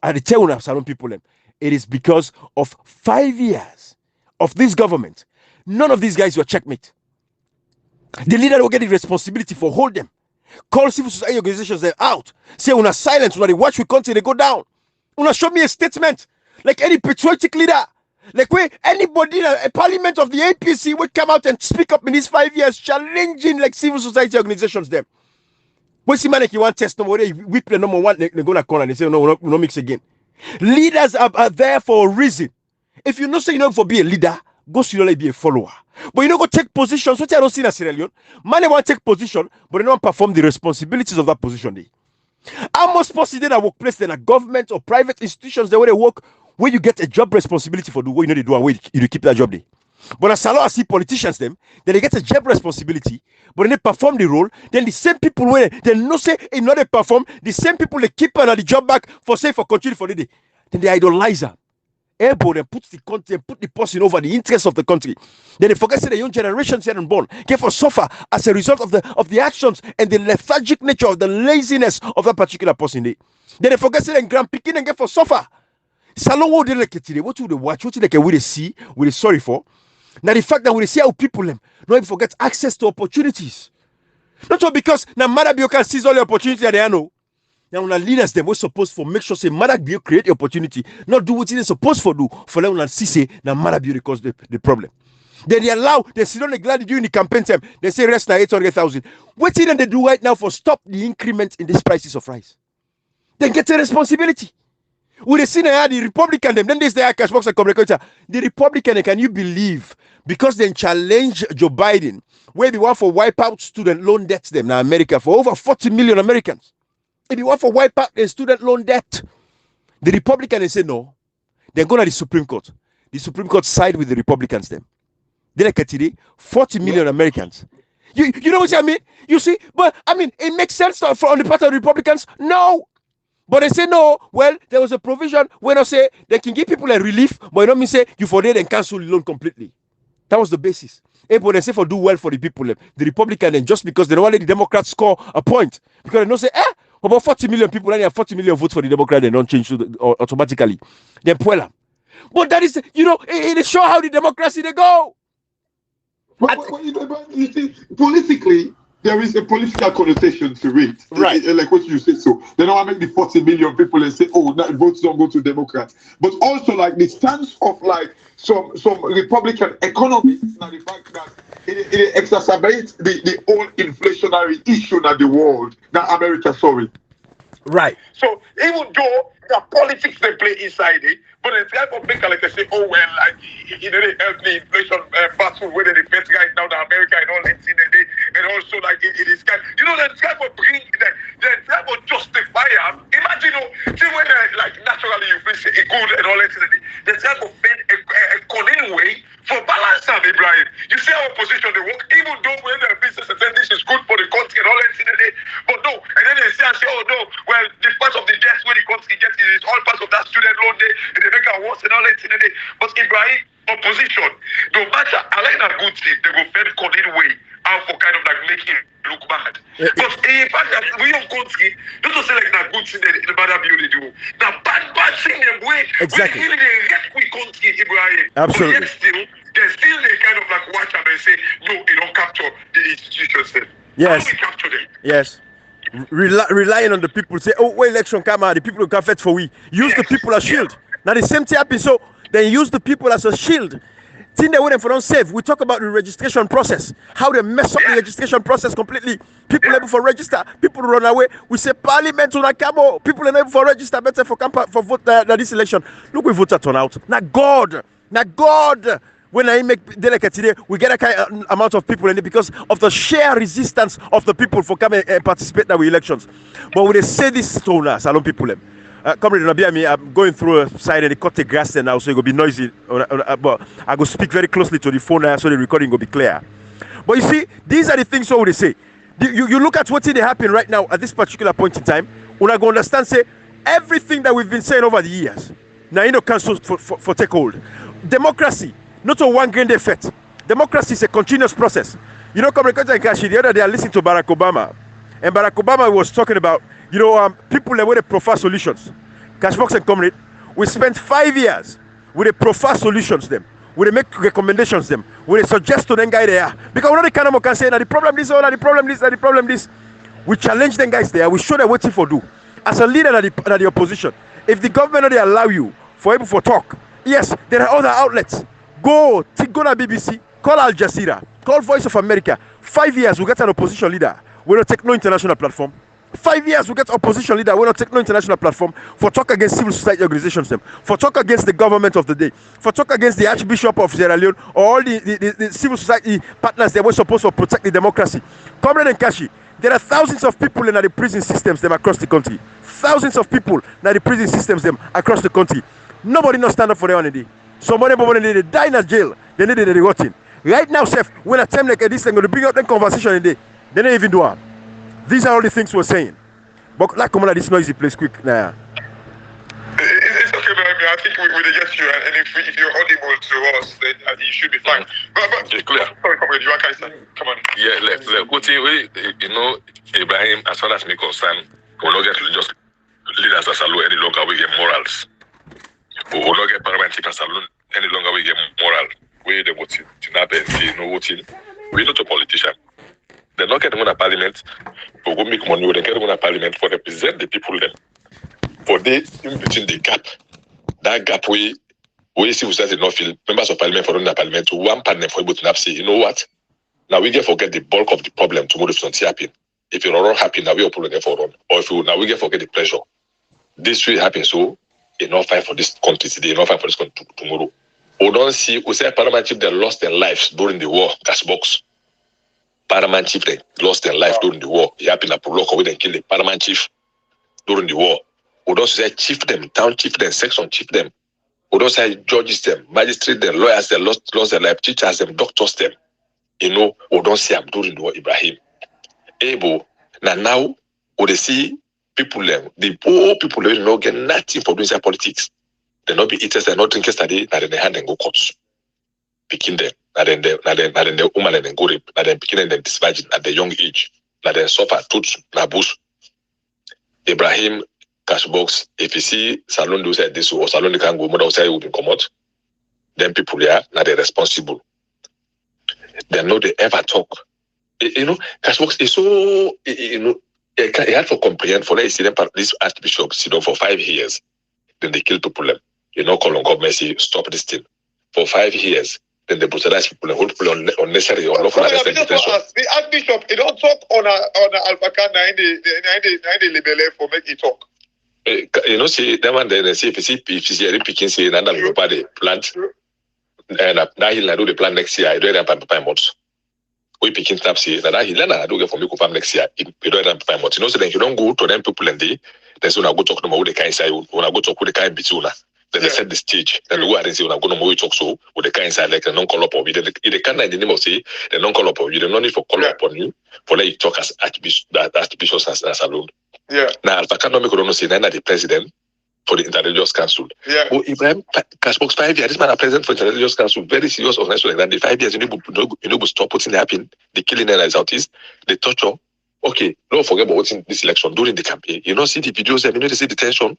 A: I tell you, Salon people, it is because of 5 years of this government. None of these guys were checkmate. The leader will get the responsibility for hold them. Call civil society organizations them out. Say, una silence, una watch we country, they go down. Una show me a statement. Like any patriotic leader. Like where anybody in a parliament of the APC would come out and speak up in these 5 years, challenging like civil society organizations them. When see man like you want test number one, whip the number one, they go to corner and they say no, we don't mix again. Leaders are there for a reason. If you know say you know for be a leader, go see be a follower. But you don't go take positions. What I don't see in Sierra Leone, man they want to take position, but they don't perform the responsibilities of that position. How much possible in a workplace than a government or private institutions the way they work, where you get a job responsibility for the way you know they do and where you keep that job there. But as long as see politicians them, then they get a job responsibility, but then they perform the role, then the same people when they no say in not they perform, the same people they keep on the job back for say for continue for the day. Then they idolize her. Everybody puts the country, put the person over the interests of the country. Then they forget that the young generations here and born get for suffer as a result of the actions and the lethargic nature of the laziness of that particular person. Then they forget that the grand picking and get for suffer. Salon what they like today, what do they watch, what do they see, what they sorry for. Now the fact that we see how people them not even forget access to opportunities. Not all because now Madabio can seize all the opportunity that they know. Now when leaders them we're supposed to make sure say Madabio create the opportunity, not do what they're supposed to do for them and see say now Madabio cause the problem. Then they allow they sit on the glad during the campaign time, they say rest now 800,000. What did they do right now for stop the increment in these prices of rice? Then get a responsibility. We they see now the Republican them, then there's the cash box and communicator. The Republican, can you believe? Because they challenge Joe Biden, where they want for wipe out student loan debts them now America for over 40 million Americans. If you want for wipe out the student loan debt, the Republican they say no. They're going to the Supreme Court. The Supreme Court side with the Republicans them. They like today 40 million Americans. You know what I mean? You see, but I mean it makes sense on the part of the Republicans. No. But they say no. Well, there was a provision when I say they can give people a relief, but you don't mean say you for there and cancel the loan completely. That was the basis. But they say for do well for the people, the Republican, and just because they don't let the Democrats score a point, because they don't say, about 40 million people, and they have 40 million votes for the Democrat, they don't change automatically. Then pull. But that is, it shows how the democracy they go.
C: But you see, politically, there is a political connotation to it.
A: Right.
C: Like what you said, so they don't want to make the 40 million people and say, oh, that votes don't go to Democrats. But also like the stance of like some Republican economists, now the fact that it exacerbates the whole inflationary issue in the world, not America, sorry.
A: Right.
C: So even though the politics they play inside it, but the type of maker like they say, oh well, like they help the inflation battle whether they face right now the America and all that in the day, and also like it is kind, the type of bring the type of justify them. Imagine, see when like naturally you feel say a good and all that in the day, the type of bend a cunning way for balance them, Ibrahim. You see our position they work, even though when the business and this is good for the country and all that in the day, but no, and then they say, oh no, well the part of the debt where the country gets is all part of that student loan day, and they make a worse and all that in the day. But Ibrahim, opposition, no matter I like a good thing, they will bend cunning way out for kind of like making it look bad. But in fact that we don't country, don't say like that good thing the bad abuse they do. The bad thing them way
A: exactly.
C: When they wreck we country, Ibrahim.
A: Absolutely.
C: But they still they kind of like watch them and say, no, they don't capture the institutions then.
A: Yes.
C: How do we capture them?
A: Yes. Relying on the people, say, oh, when election come out, the people who can fight for we. Use the people as shield. Now the same thing happens, so they use the people as a shield. Thing they wouldn't for don't save. We talk about the registration process, how they mess up the registration process completely. People able for register, people run away. We say parliament on a camo, people are able for register better for vote this election. Look, we voted turnout. Now God. When I make delegate today, we get a kind of amount of people in it because of the sheer resistance of the people for coming and participate in the elections. But when they say this to us, alone people them. Comrade Nabiami, I'm going through a side and they cut the grass there now, so it will be noisy. But I go speak very closely to the phone now, so the recording will be clear. But you see, these are the things so they say. You look at what's happening right now at this particular point in time. When I go understand, say everything that we've been saying over the years. Now cancel for take hold. Democracy. Not a one grain effect. Democracy is a continuous process. Comrade and Kashi, the other day I listened to Barack Obama. And Barack Obama was talking about, people that were the prefer solutions. Cashbox and Comrade, we spent 5 years with the prefer solutions them. We make recommendations them. We suggest to them guys there. Because we know the kind of can say, now the problem this, the problem this. We challenge them guys there. We show them what for do. As a leader of the opposition, if the government they allow you for able for talk, yes, there are other outlets. Go to BBC, call Al Jazeera, call Voice of America. 5 years we get an opposition leader. We don't take no international platform. 5 years we get opposition leader. We don't take no international platform for talk against civil society organizations, them, for talk against the government of the day, for talk against the Archbishop of Sierra Leone or all the civil society partners that were supposed to protect the democracy. Comrade and Kashi, there are thousands of people in the prison systems them across the country. Thousands of people in the prison systems them across the country. Nobody not stand up for them on the day. Somebody they die in a jail. They need the rotten. Right now, chef, when a time like this, they're going to bring out the conversation in there. They don't even do it. These are all the things we're saying. But like, come on, this noisy place quick now.
C: It's okay, but I think we get you, and if you're audible to us, then you should be fine. But
B: it's clear.
C: Sorry, come on, you are come on.
B: Yeah, Ibrahim, as far as me concerned, will not get religious leaders as alone any longer. We get morals. We will not get parliamentary as alone any longer. We get moral. We the voting, no voting. We're not a politician. They're not getting on a parliament. We go make money. They get on a parliament for represent the people then. For they in between the gap, that gap we see did not feel members of parliament for running a parliament to one panel for able to say, you know what? Now we get forget the bulk of the problem tomorrow if something happen. If you're not happy, now we are pulling for run. Or if you now we get forget the pressure. This will happen, so enough fight for this country today, enough fight for this country tomorrow. We don't see we say paramount chief that lost their lives during the war, gas box. Paramount chief they lost their life during the war. It happened at Proloco, we then kill the paramount chief during the war. We don't say chief them, town chief them, section chief them. We don't say judges them, magistrate them, lawyers them, lost their life, teachers them, doctors them. You know, we don't see them during the war, Ibrahim. Able now we see people them, the poor people they don't get nothing for doing their politics. They not be eaters, they not drinkers today, and then they hand and go courts. Picking them, and then the woman and then go rape, and then picking them this virgin at the young age, and then suffer tooth, nabus. Ibrahim cash box, if you see salon do say this or salon can go mother say will be come out, then people there now they're responsible. They know they ever talk. You know, cash box is so it had to comprehend for this archbishop sit down for 5 years. Then they kill people. You know, call on government say stop this thing. For 5 years, then they brutalize people and hold people unnecessary or lawful arrest and detention.
C: The archbishop, he don't talk on a Alpha 90 libel for make it talk.
B: You know, see that one. Then see if you see any picking say another the plant, and now he'll do the plant next year. I don't have 5 months. We picking snap say that he'll learn I do get for me to farm next year. You don't have 5 months. You know, so then you don't go to them people and they. Then so now go talk to them with the kind say when I go talk with the kind between. Then they set the stage. Then they go and say when I go to more talk so with the kind say like they don't call up on you. They can't in the name of say they don't call up on you. They don't need for call up on you for let you talk as archbishop as alone.
C: Yeah.
B: Now, if I cannot make a say, the president for the Interreligious Council.
C: Yeah.
B: Oh, Ibrahim, Cashbox 5 years. This man a president for Interreligious Council. Very serious organization like that. The 5 years, you know, stop what's happening. The killing in the Southeast, the torture. Okay, don't forget about what's in this election during the campaign. You know, see the videos. You know, they see the tension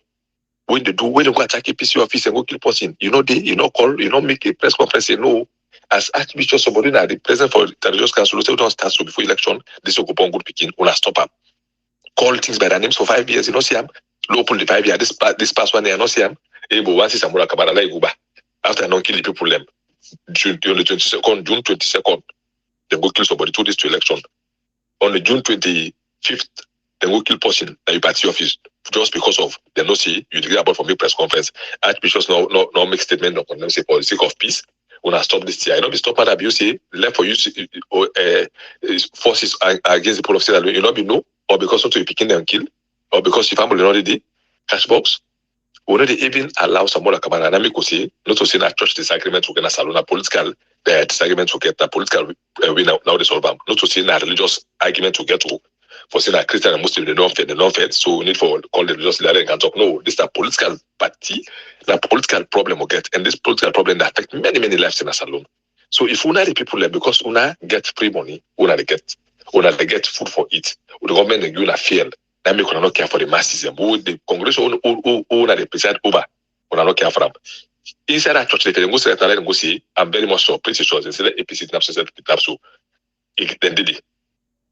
B: when they go attack a PC office and go kill person. You know, call. You know, make a press conference. Say no. As Archbishop Sobodina, the president for the Interreligious Council, say we don't start so before election. This will go on good picking. We'll stop up. Call things by their names for 5 years, you know, see them. Low pull the 5 years, this past 1 year, no see them. Able once is Samura Kabana like Uba. After not kill the people them. June 22nd, they go kill somebody to this to election. On the June 25th, they go kill person at your party office just because of they no see you declare about for me press conference. Archbishops no make statement no condemn say for the sake of peace. When I stop this year, I know be stop at abuse, left for you forces against the people of state. You know be no. Or because something you picking them kill, or because your family already cash box, already even allow someone to come and make say not to say that church disagreement to get a salon, a political disagreement to get a political win now they solve them. Not to say that religious argument to get to for saying that Christian and Muslim they don't fit, so we need for call the religious leader and can talk. No, this is a political party, a political problem we get, and this political problem that affect many lives in a salon. So if una the people there because una get free money, una they get food for it. The government they give a fail. That make una not care for the masses. Who the congregation who they preside over, una not care for them. Inside that church, they can go say that and go say, I'm very much sure, pretty sure they say that APC taps so. Then did it.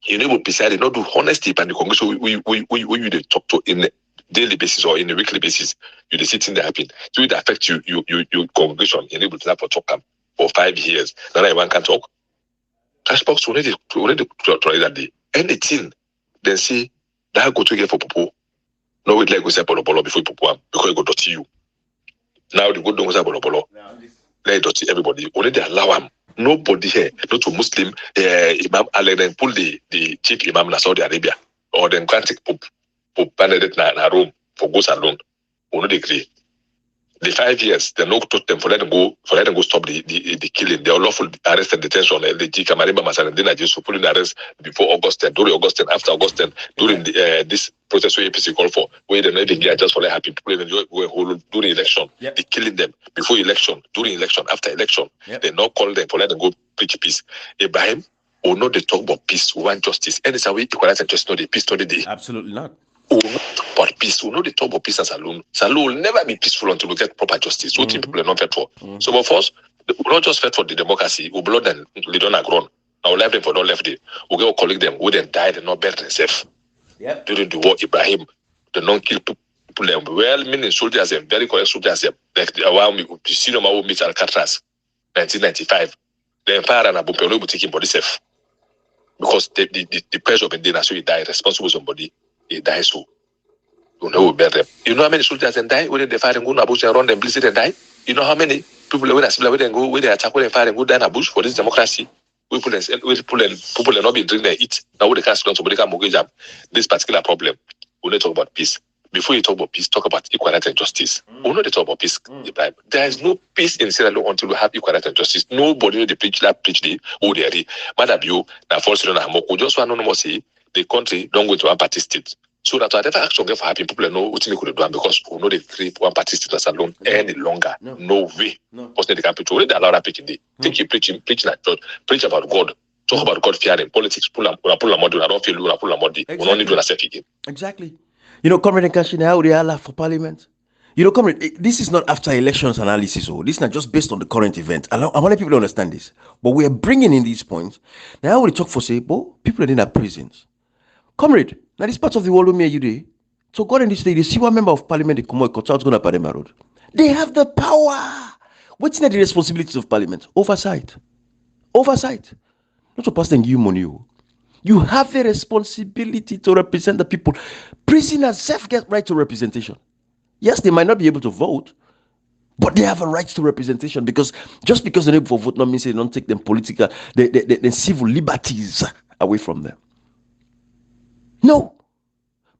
B: You know, beside it, not do honesty, and the congregation we they talk to in daily basis or in a weekly basis, you the sitting there happen. So it affect you congregation. You're able to have for talk for 5 years. Now everyone can talk. Cashbox we need to try that day. Anything, then see that go to get for popo. No, wait like go say bolo before you popo because it go dirty you. Now the good don't say bolo. Let it dirty everybody. Only they allow them. Nobody here, not to Muslim Imam Ali then pull the chief Imam in Saudi Arabia or then can't take Pope Benedict na Rome for go salon. Only they agree. The 5 years, they no told them for let them go stop the killing, the unlawful arrest and detention, the Jika Mariba Masarandina just put in arrest before August and during August and after August and during this process where APC call for, where they not get just for let happy people enjoy during election, they killing them before election, during election, after election, they not call them for let them go preach peace. Ibrahim, or not they talk about peace, we want justice. And it's a way equalize and justice, not the peace, not the day.
D: Absolutely not.
B: We will not talk about peace. We will not talk about peace as Salone. Salone will never be peaceful until we get proper justice. What people are not fight for. So, but first, we will not just fight for the democracy. We blood and they don't agree. Now, we left them for don't left it. We go collect them. We then died and not better themselves. During the war, Ibrahim, the non-kill people, well, meaning soldiers, very correct soldiers, like we see them how we meet Alcatraz, 1995. The empire and Abu Pelo will take him body safe. Because the pressure of the so he died, responsible somebody. He dies so. You know who bear them. You know how many soldiers and die? When they fire and go in a bush and run them, blizzard and die? You know how many people when they go, when they attack, when they fire and go down a bush for this democracy? People are not being drinking and eat. Now they can't somebody can mortgage up this particular problem. We need to talk about peace. Before you talk about peace, talk about equality and justice. We know they talk about peace. There is no peace in Sierra Leone until we have equality and justice. Nobody know the preach the who they are. Madam, you now false on a just one no say the country don't go to one party state. So that whatever action get for happy people know what we could do because we know they create one party state as alone any longer. No way. Because they can't preach. Only they allow that preaching day. Think you preach like church, preach about God. Talk about God fearing politics. Pull a model. I don't feel we pull a model. We don't need to accept again.
D: Exactly. You know, Comrade Nkashi, how they are for Parliament. You know, Comrade, this is not after elections analysis. This is not just based on the current event. I want people to understand this. But we are bringing in these points. Now we talk for say, people are in our prisons. Comrade, now this part of the world where you do. So God in this day, they see one member of Parliament, they come out, going to Parliament Road. They have the power. What's not the responsibilities of Parliament? Oversight. Not to pass them you money. You have the responsibility to represent the people. Prisoners self get right to representation. Yes, they might not be able to vote, but they have a right to representation because just because they're able to vote, not means they don't take them political, the civil liberties away from them. No.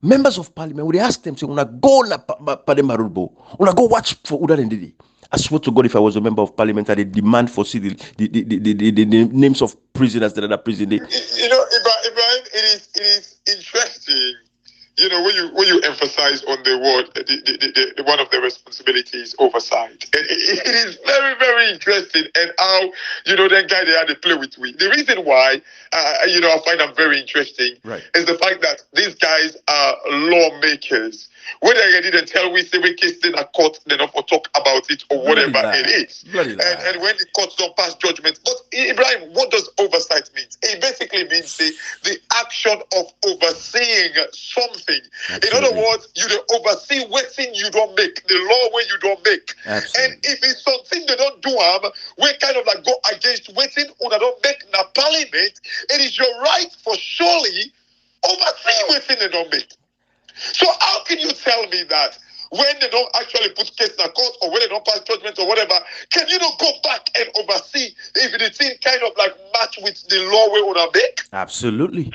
D: Members of Parliament, when they ask them, say, "Una go na Parliament Road, una go watch for Uda Ndidi." I swear to God, if I was a member of Parliament, I'd demand for see the names of prisoners that are in prison.
C: You know, Ibrahim, it is interesting. You know, when you emphasize on the word, the one of the responsibilities oversight. It is very, very interesting, and how that guy they had to play with. The reason why I find them very interesting is the fact that these guys are lawmakers. When they didn't tell we say we case in a court, they don't talk about it or whatever it is. And when the courts don't pass judgment. But Ibrahim, what does oversight mean? It basically means the action of overseeing something. Absolutely. In other words, you oversee what thing you don't make, the law where you don't make. Absolutely. And if it's something they don't do, we kind of like go against waiting or they don't make in a parliament, it is your right for surely oversee what thing they don't make. So how can you tell me that when they don't actually put case in a court or when they don't pass judgment or whatever, can you not go back and oversee if the thing kind of like match with the law we would have make?
D: Absolutely.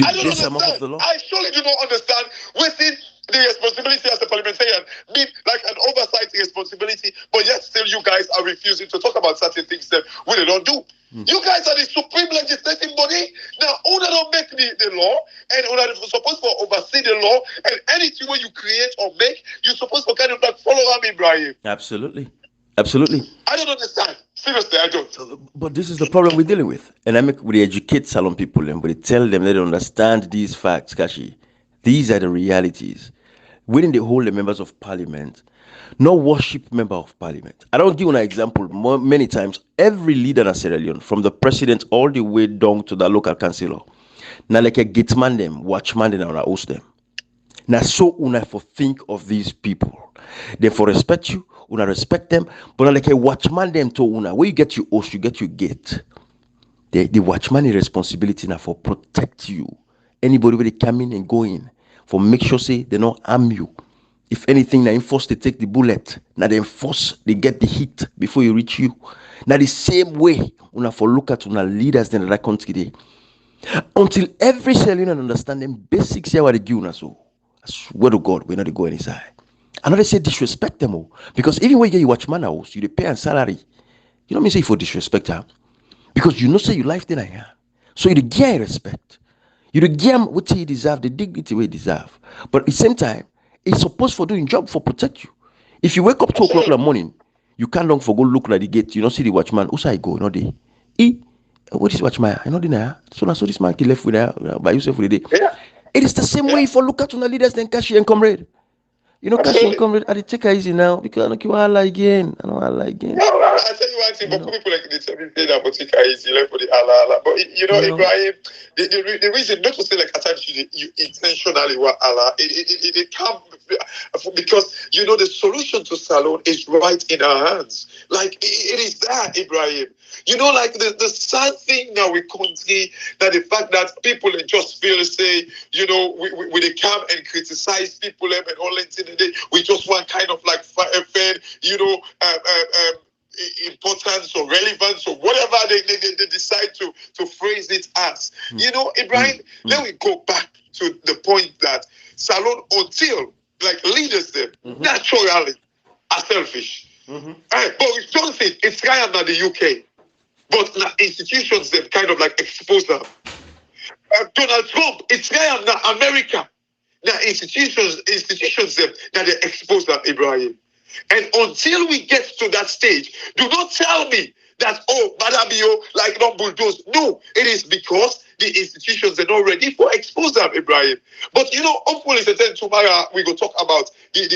C: I don't understand. I surely do not understand within the responsibility as a parliamentarian mean like an oversight responsibility, but yet still you guys are refusing to talk about certain things that we don't do. You guys are the supreme legislative body. Now, Una don't make the law, and Una is supposed to oversee the law, and anything where you create or make, you're supposed to kind of like follow up, Ibrahim.
D: Absolutely.
C: I don't understand. Seriously, I don't.
D: But this is the problem we're dealing with. And we educate Salon people and we tell them they don't understand these facts, Kashi. These are the realities. Within the whole, the members of Parliament, no worship member of Parliament. I don't give an example. Many times, every leader in Sierra Leone, from the president all the way down to the local councillor, now like a gateman them, watchman them, and host them. Now so una for think of these people. They for respect you, una respect them, but not like a watchman them to una. Where you get your host, you get your gate. The watchman responsibility now for protect you. Anybody where they come in and go in, for make sure say they don't harm you. If anything, they enforce they take the bullet. Now they enforce they get the hit before you reach you. Now the same way, una for look at una leaders in that country today. Until every Sierra Leonean understand them basics here what they give una so. I swear to God, we're not going inside. Another say disrespect them all. Because even when you get your watchman house, you pay and salary. You know me say for disrespect her. Because you know say you life then I am. So you get respect. You get what you deserve, the dignity we deserve. But at the same time, it's supposed for doing job for protect you. If you wake up 2 o'clock in the morning, you can't long for go look like the gate. You don't see the watchman. Who's I go? No day. What is watchman? I know the so this man can left with her by yourself for the day.
C: Yeah.
D: It is the same way for look at the leaders than Kashi and comrade. You know, Kashi and comrade, I take her easy now because I don't keep Allah again. I know Allah again.
C: No, I tell you one thing, but people like they tell me that but take her easy, like for the Allah. But Ibrahim, the reason not to say like at times you intentionally want Allah, it can't because the solution to Salon is right in our hands. Like it is that, Ibrahim. Like the sad thing now with country that the fact that people just feel say, we they come and criticize people and all that, we just want kind of like fair, importance or relevance or whatever they decide to phrase it as. Ibrahim, let me go back to the point that Salon until like leaders them naturally are selfish. Boris Johnson is kind of the UK. But now institutions them kind of like expose them. Donald Trump, it's guy now America. Now institutions them that they expose them, Ibrahim. And until we get to that stage, do not tell me that Badabio like not bulldoze. No, it is because the institutions are not ready for exposure, Ibrahim. But hopefully tomorrow we go talk about the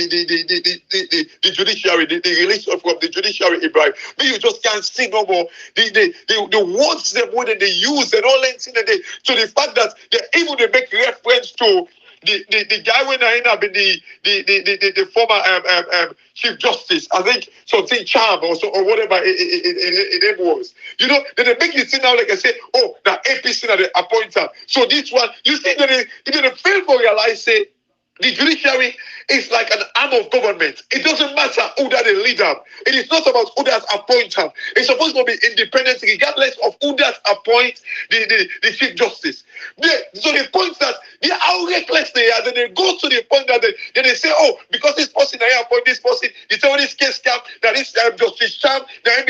C: judiciary, the release of the judiciary, Ibrahim. But you just can't see no more the words them when they use and all that to the fact that they make reference to the guy when I end up in the former Chief Justice, I think something Charm or whatever it was. They make it seem now like I say, the APC that they appoint her. So this one, you see that they fail to realize say the judiciary is like an arm of government. It doesn't matter who that they lead up. It is not about who that appoint them. It's supposed to be independent regardless of who that appoint the Chief Justice. So the point that how reckless they are, then they go to the point that they say, because this person I appoint this person, they tell this case camp that is Justice Cham, and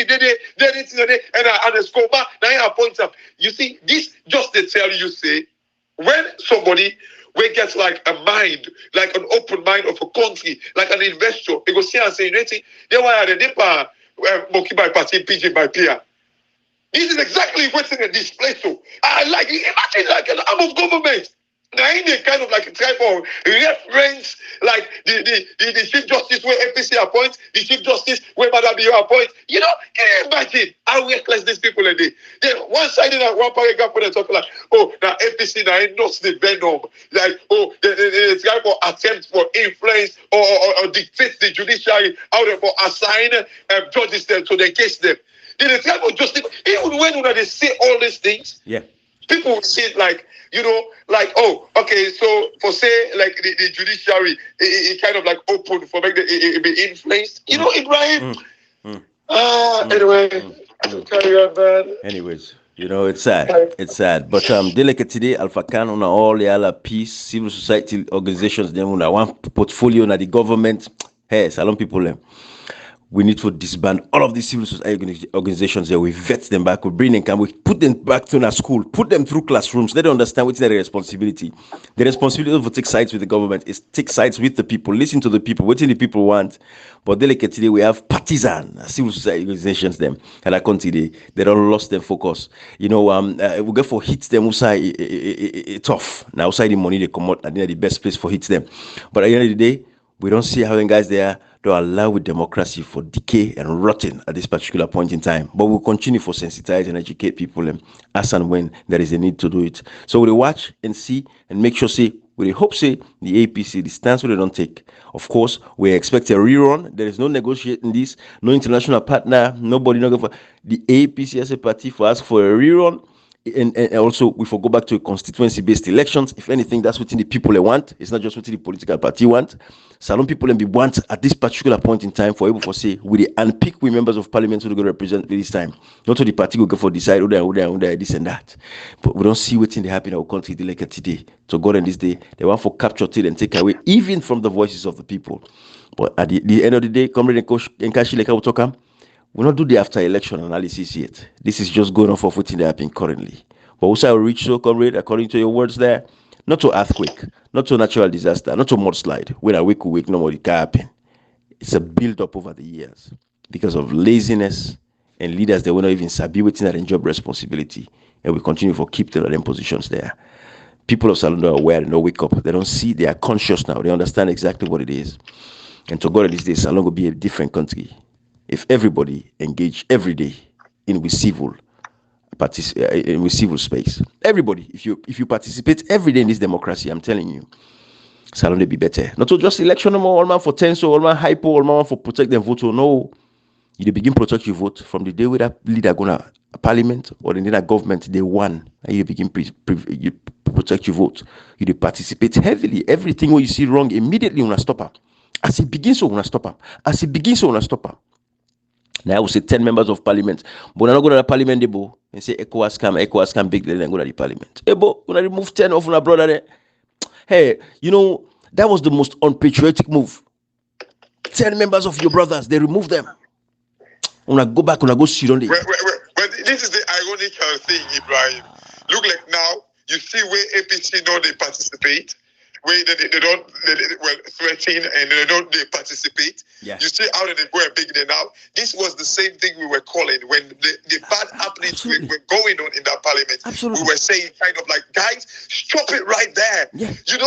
C: Escobar, now I appoint them. You see, this just they tell you say when somebody where gets like a mind, like an open mind of a country, like an investor, they go see and say, they were the dipper, monkey by party, PJ by peer. This is exactly what's in the display. So I like imagine like an arm of government. Now in the kind of like a type of reference, like the Chief Justice where FPC appoints, the Chief Justice where Madam Bio appoints. Can you imagine how reckless these people are? Then one side in that one paragraph when they talk like, now FPC now not the venom, like it's kind of attempt for influence or dictate the judiciary how they for assign judges them to the case them. Then it's kind of justice. Even when they say all these things, people will see it like, okay, so for say like the judiciary, it kind of like open for make it be influenced. Ibrahim. Anyway, carry on, man.
D: Anyways, it's sad. It's sad. But delicate today, Alpha Khan on all the other peace, civil society organizations, them on one portfolio na the government. Hey, Salon people. We need to disband all of these civil society organizations here. We vet them back, we bring them, we put them back to our school, put them through classrooms. Let them understand what's their responsibility. The responsibility to take sides with the government is take sides with the people, listen to the people, what the people want. But delicate today, we have partisan civil society organizations them. And I continue, they don't lost their focus. We go for hits them, it's tough. Now, outside the money they come out, I think the best place for hits them. But at the end of the day, we don't see how guys there to allow with democracy for decay and rotting at this particular point in time. But we'll continue for sensitize and educate people as and when there is a need to do it. So we'll watch and see and make sure, we hope, the APC, the stance they don't take. Of course, we expect a rerun. There is no negotiating this, no international partner, nobody not going for the APC as a party for ask for a rerun. And also, we go back to constituency-based elections. If anything, that's what the people want. It's not just what the political party want. Salon people want at this particular point in time for able to say, we unpick with members of parliament who are going to represent this time. Not to the party will go for decide who they this and that. But we don't see what's in the happen in our country like today. So God in this day, they want for capture till and take away even from the voices of the people. But at the end of the day, Comrade Nkashi Leka Utoka, we'll not do the after election analysis yet. This is just going on for footing that happening currently. But also, will reach so, Comrade, according to your words there, not to earthquake, not to natural disaster, not to mudslide. When a week, nobody can happen. It's a build-up over the years because of laziness and leaders that will not even sabi waiting at job responsibility, and we continue for keep them positions there. People of Salon are aware and they wake up. They don't see, they are conscious now. They understand exactly what it is. And to God, these days, Salon will be a different country if everybody engage every day in civil space. Everybody, if you participate every day in this democracy, I'm telling you, Salon will be better. Not just election, all man for tenso, all man hypo, all man for protect them vote. No, you begin protect your vote from the day where that leader gonna parliament or in that government they won, and you begin you protect your vote. You participate heavily. Everything what you see wrong immediately wanna stop her. As it begins, so wanna stop her. As it begins, so wanna stop her. Now I will say 10 members of parliament, but I'm not going to the parliament, Ebo, and say ECOWAS come big, then go to the parliament. Ebo, when I remove 10 of my brother there. Hey, that was the most unpatriotic move. 10 members of your brothers, they remove them. When I go back, when I go sit on the.
C: But this is the ironical thing, Ibrahim. Look like now, you see where APC know they participate. Where they don't threaten and they participate.
D: Yeah.
C: You see how they go and big they now. This was the same thing we were calling when the bad happenings were going on in that parliament.
D: Absolutely.
C: We were saying kind of like, guys, stop it right there.
D: Yeah.
C: You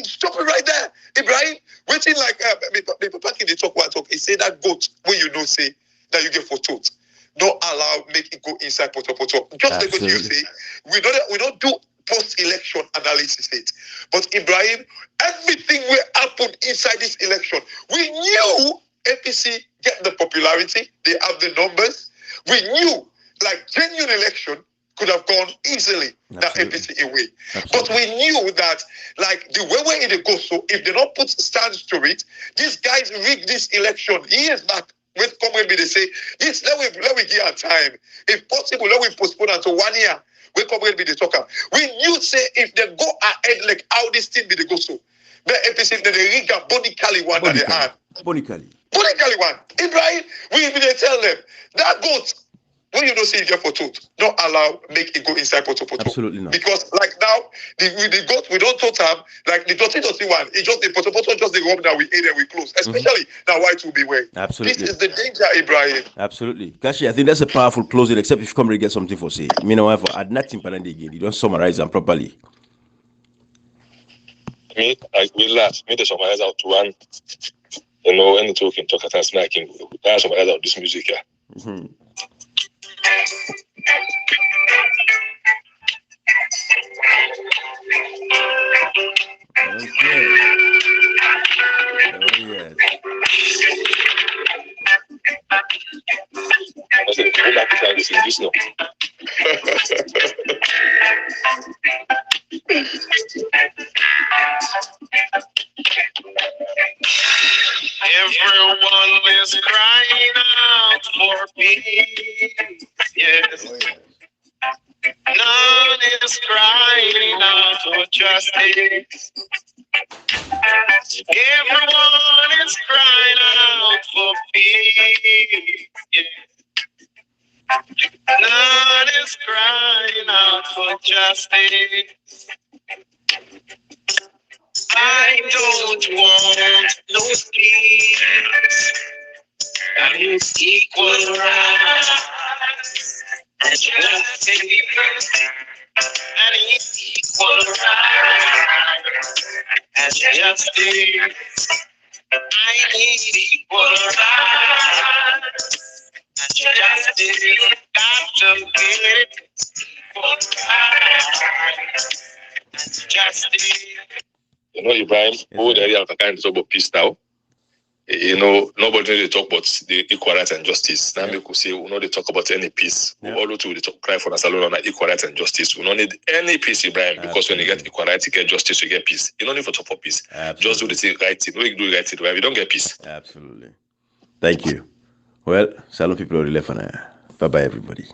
C: stop it right there. Ibrahim, waiting like back in the talk. He say that goat when say that you get for tote. Don't allow make it go inside poto. Just like what you say, we don't do post-election analysis it. But Ibrahim, everything will happen inside this election. We knew APC get the popularity, they have the numbers. We knew like genuine election could have gone easily that APC away. But we knew that like the way it goes, so if they don't put stands to it, these guys rigged this election years back. With Comrade, they say, this let we give our time. If possible, let we postpone until 1 year. We Comrade be the talker. We knew say if they go ahead like how this thing be the go so. The APC they rig a bonically one that they have.
D: Bonically
C: one. Ibrahim, we be they tell them that goat. When you don't see it there for truth, don't allow make it go inside poto.
D: Absolutely not.
C: Because like now, the goat we don't touch them like the dirty one. It just the poto just the room that we ate and we close. Especially now white will be way.
D: Absolutely.
C: This is the danger, Ibrahim.
D: Absolutely. Kashi, I think that's a powerful closing, except if you come to get something for say. Meanwhile, add nothing for again. You don't summarize them properly.
B: Me, I will last. Me to summarize out to one. Any talking talk at us making. That's summarize out this music here.
D: Mm-hmm. Okay. Oh yes.
B: I said, go back to trying to sing this now.
E: Everyone is crying out for peace. Yes.
D: Oh, yes.
E: None is crying out for justice. Everyone is crying out for peace. Yeah. None is crying out for justice. I don't want no peace. I need equal rights and justice. I need equal rights and justice. I need equal rights and justice. Got to get it. Equal rights and justice.
B: Ibrahim, who the area of kind of talk about peace now. Nobody really talk about the equal rights and justice. Now we could say we they talk about any peace. We all to they talk cry for us alone on equal rights and justice. We don't need any peace, Ibrahim, because when you get equal rights, you get justice, you get peace. You don't need to talk for peace.
D: Absolutely.
B: Just do the right thing. We do the right thing, right? We don't get peace.
D: Absolutely. Thank you. Well, Salon people are left for now. Bye bye, everybody.